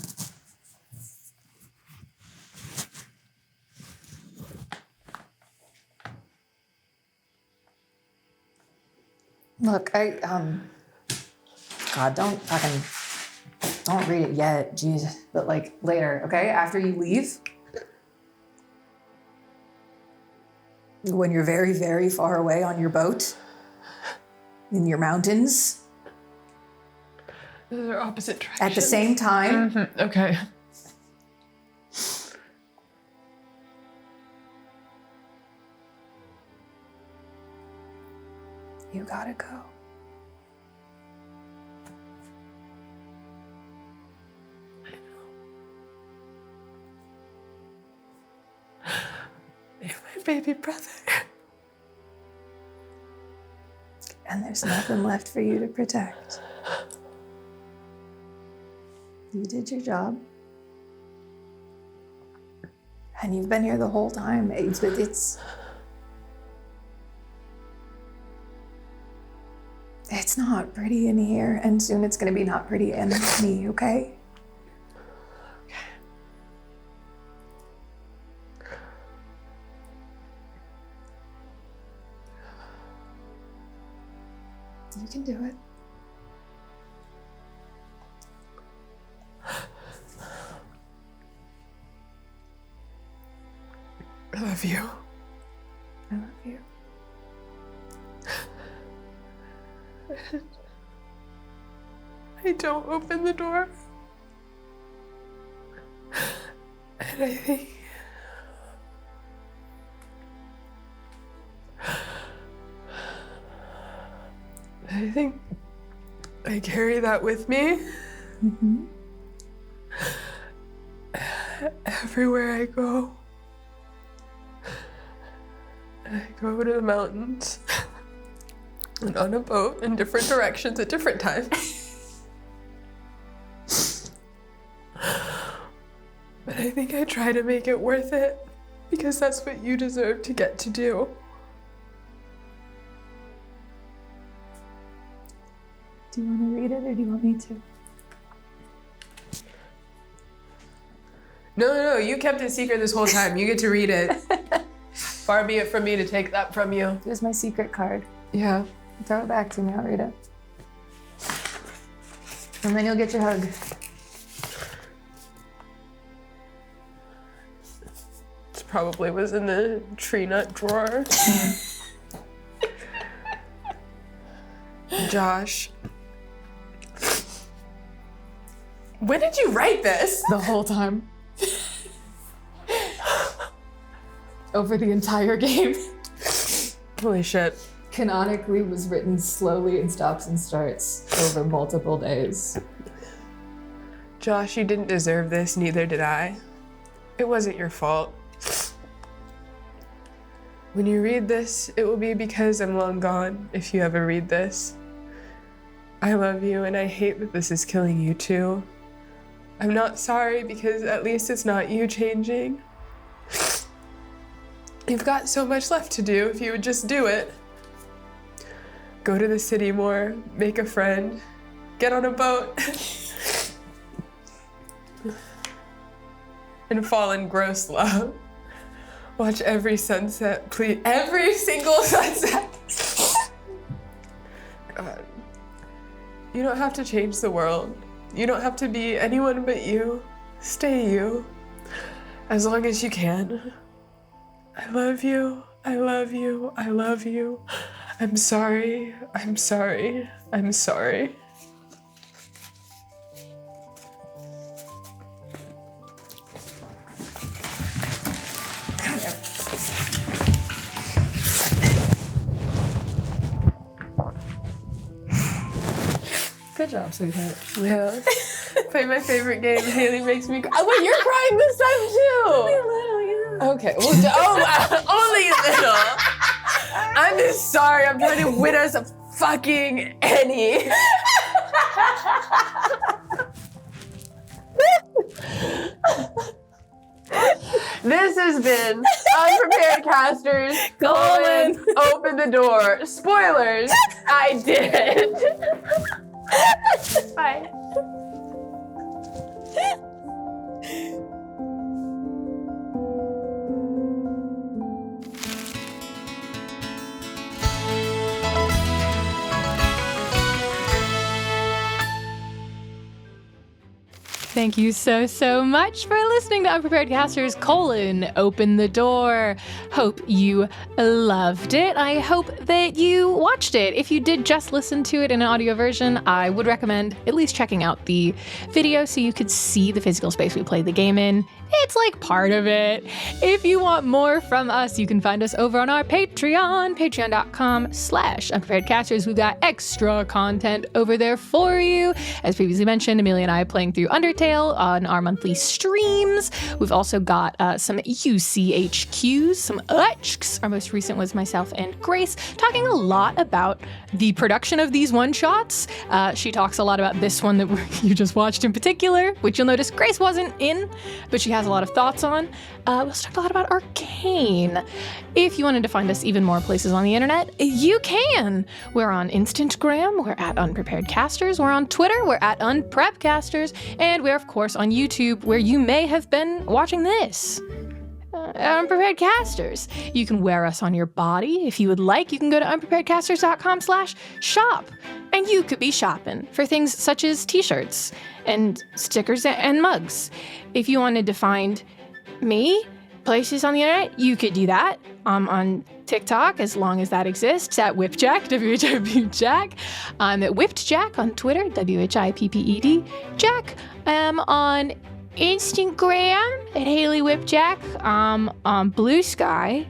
Look, God, don't read it yet, jeez. But like later, okay? After you leave, when you're very, very far away on your boat, in your mountains, Those are opposite directions. at the same time, Mhm. Okay. you gotta go. You're my baby brother. And there's nothing left for you to protect. You did your job. And you've been here the whole time. It's not pretty in here, and soon it's gonna be not pretty in me, okay? You can do it. I love you. I love you. I don't open the door. And I think I carry that with me. Mm-hmm. Everywhere I go. I go to the mountains and on a boat in different directions at different times. But I think I try to make it worth it because that's what you deserve to get to do. Do you want to read it or do you want me to? No, you kept it secret this whole time. You get to read it. Far be it from me to take that from you. Here's my secret card. Yeah. Throw it back to me, I'll read it. And then you'll get your hug. This probably was in the tree nut drawer. Josh. When did you write this? The whole time. Over the entire game. Holy shit. Canonically was written slowly in stops and starts over multiple days. Josh, you didn't deserve this, neither did I. It wasn't your fault. When you read this, it will be because I'm long gone, if you ever read this. I love you, and I hate that this is killing you too. I'm not sorry because at least it's not you changing. You've got so much left to do if you would just do it. Go to the city more, make a friend, get on a boat, and fall in gross love. Watch every sunset, please. Every single sunset. God. You don't have to change the world. You don't have to be anyone but you. Stay you. As long as you can. I love you. I love you. I love you. I'm sorry. I'm sorry. I'm sorry. job, sweetheart. Yeah. Play my favorite game. Haley makes me cry. Oh, wait, you're crying this time too. A little, yeah. Okay. Well, only a little. I'm just sorry. I'm trying to win us a fucking Annie. This has been Unprepared Casters. Owen, open the door. Spoilers. I did. Bye. Thank you so much for listening to Unprepared Casters: Open the Door. Hope you loved it. I hope that you watched it. If you did just listen to it in an audio version, I would recommend at least checking out the video so you could see the physical space we played the game in. It's like part of it. If you want more from us, you can find us over on our Patreon, patreon.com/unpreparedcasters. We've got extra content over there for you. As previously mentioned, Amelia and I are playing through Undertale on our monthly streams. We've also got some UCHQs, some UHQs. Our most recent was myself and Grace, talking a lot about the production of these one-shots. She talks a lot about this one that you just watched in particular, which you'll notice Grace wasn't in, but she has a lot of thoughts on. We also talked a lot about Arcane. If you wanted to find us even more places on the internet, you can. We're on Instagram, we're at Unprepared Casters. We're on Twitter, we're at Unprepcasters. And we're, of course, on YouTube, where you may have been watching this. Unprepared Casters. You can wear us on your body if you would like. You can go to unpreparedcasters.com/shop. And you could be shopping for things such as t-shirts and stickers and mugs. If you wanted to find me places on the internet, you could do that. I'm on TikTok, as long as that exists, at Whipjack, WHIPjack. I'm at Whipped Jack on Twitter, WHIPPED Jack. I'm on Instagram at Haley Whipjack. On Blue Sky.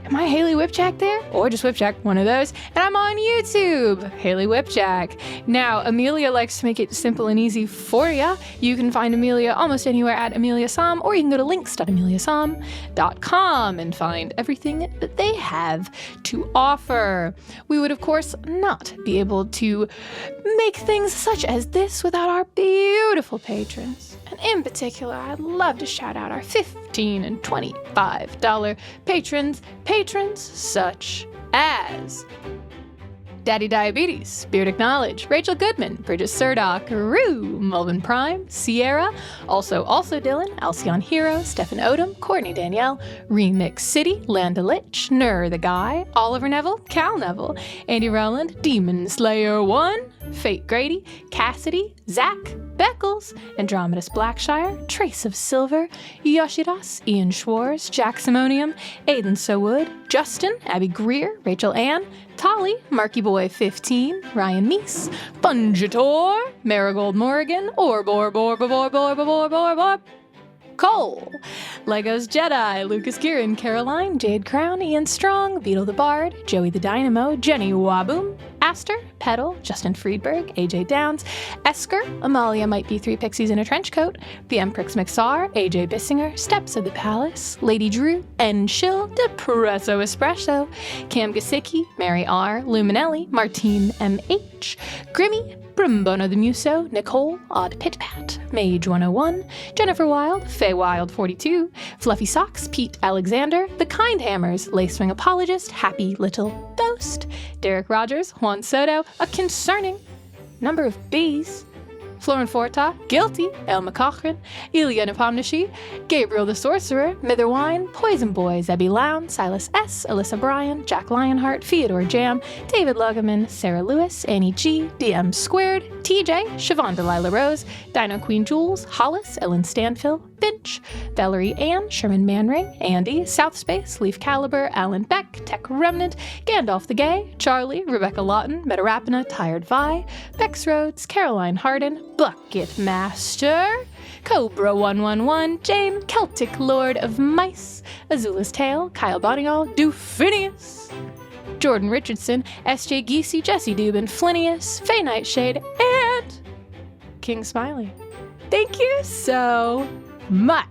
Am I Haley Whipjack there? Or just Whipjack, one of those. And I'm on YouTube, Haley Whipjack. Now, Amelia likes to make it simple and easy for you. You can find Amelia almost anywhere at Amelia Som, or you can go to links.ameliasom.com and find everything that they have to offer. We would, of course, not be able to make things such as this without our beautiful patrons. And in particular, I'd love to shout out our $15 and $25 patrons such as Daddy Diabetes, Spirit Acknowledge, Rachel Goodman, Bridget Surdock, Rue, Melvin Prime, Sierra, also Dylan, Alcyon Hero, Stefan Odom, Courtney Danielle, Remix City, Landa Lich, Nur the Guy, Oliver Neville, Cal Neville, Andy Rowland, Demon Slayer 1, Fate Grady, Cassidy, Zach, Beckles, Andromedus Blackshire, Trace of Silver, Yoshidas, Ian Schwartz, Jack Simonium, Aiden Sowood, Justin, Abby Greer, Rachel Ann, Tolly, Marky Boy 15, Ryan Meese, Bunjator, Marigold Morgan, Orbor, Cole, Legos Jedi, Lucas Kieran, Caroline, Jade Crown, Ian Strong, Beetle the Bard, Joey the Dynamo, Jenny Waboom, Aster, Petal, Justin Friedberg, AJ Downs, Esker, Amalia Might Be 3 Pixies in a Trench Coat, the Emprix Mixar, AJ Bissinger, Steps of the Palace, Lady Drew, N Shill, Depresso Espresso, Cam Gasicki, Mary R, Luminelli, Martine MH, Grimmy, Brimbono the Muso, Nicole, Odd Pit Pat, Mage 101, Jennifer Wild, Faye Wild 42, Fluffy Socks, Pete Alexander, The Kind Hammers, Lacewing Apologist, Happy Little Ghost, Derek Rogers, Juan Soto, A Concerning Number of Bees, Florin Forta, Guilty, Elma Cochran, Ilya Nepomniachtchi, Gabriel the Sorcerer, Mitherwine, Poison Boy, Zebby Lown, Silas S., Alyssa Bryan, Jack Lionheart, Theodore Jam, David Lugeman, Sarah Lewis, Annie G., DM Squared, TJ, Siobhan Delilah Rose, Dino Queen Jules, Hollis, Ellen Stanfill, Finch, Valerie Ann, Sherman Manring, Andy, South Space, Leaf Caliber, Alan Beck, Tech Remnant, Gandalf the Gay, Charlie, Rebecca Lawton, Metarapina, Tired Vi, Bex Rhodes, Caroline Harden, Bucket Master, Cobra 111, Jane, Celtic Lord of Mice, Azula's Tale, Kyle Bonial, Dufinius, Jordan Richardson, S.J. Geesey, Jesse Dubin, Flinius, Faye Nightshade, and King Smiley. Thank you so much.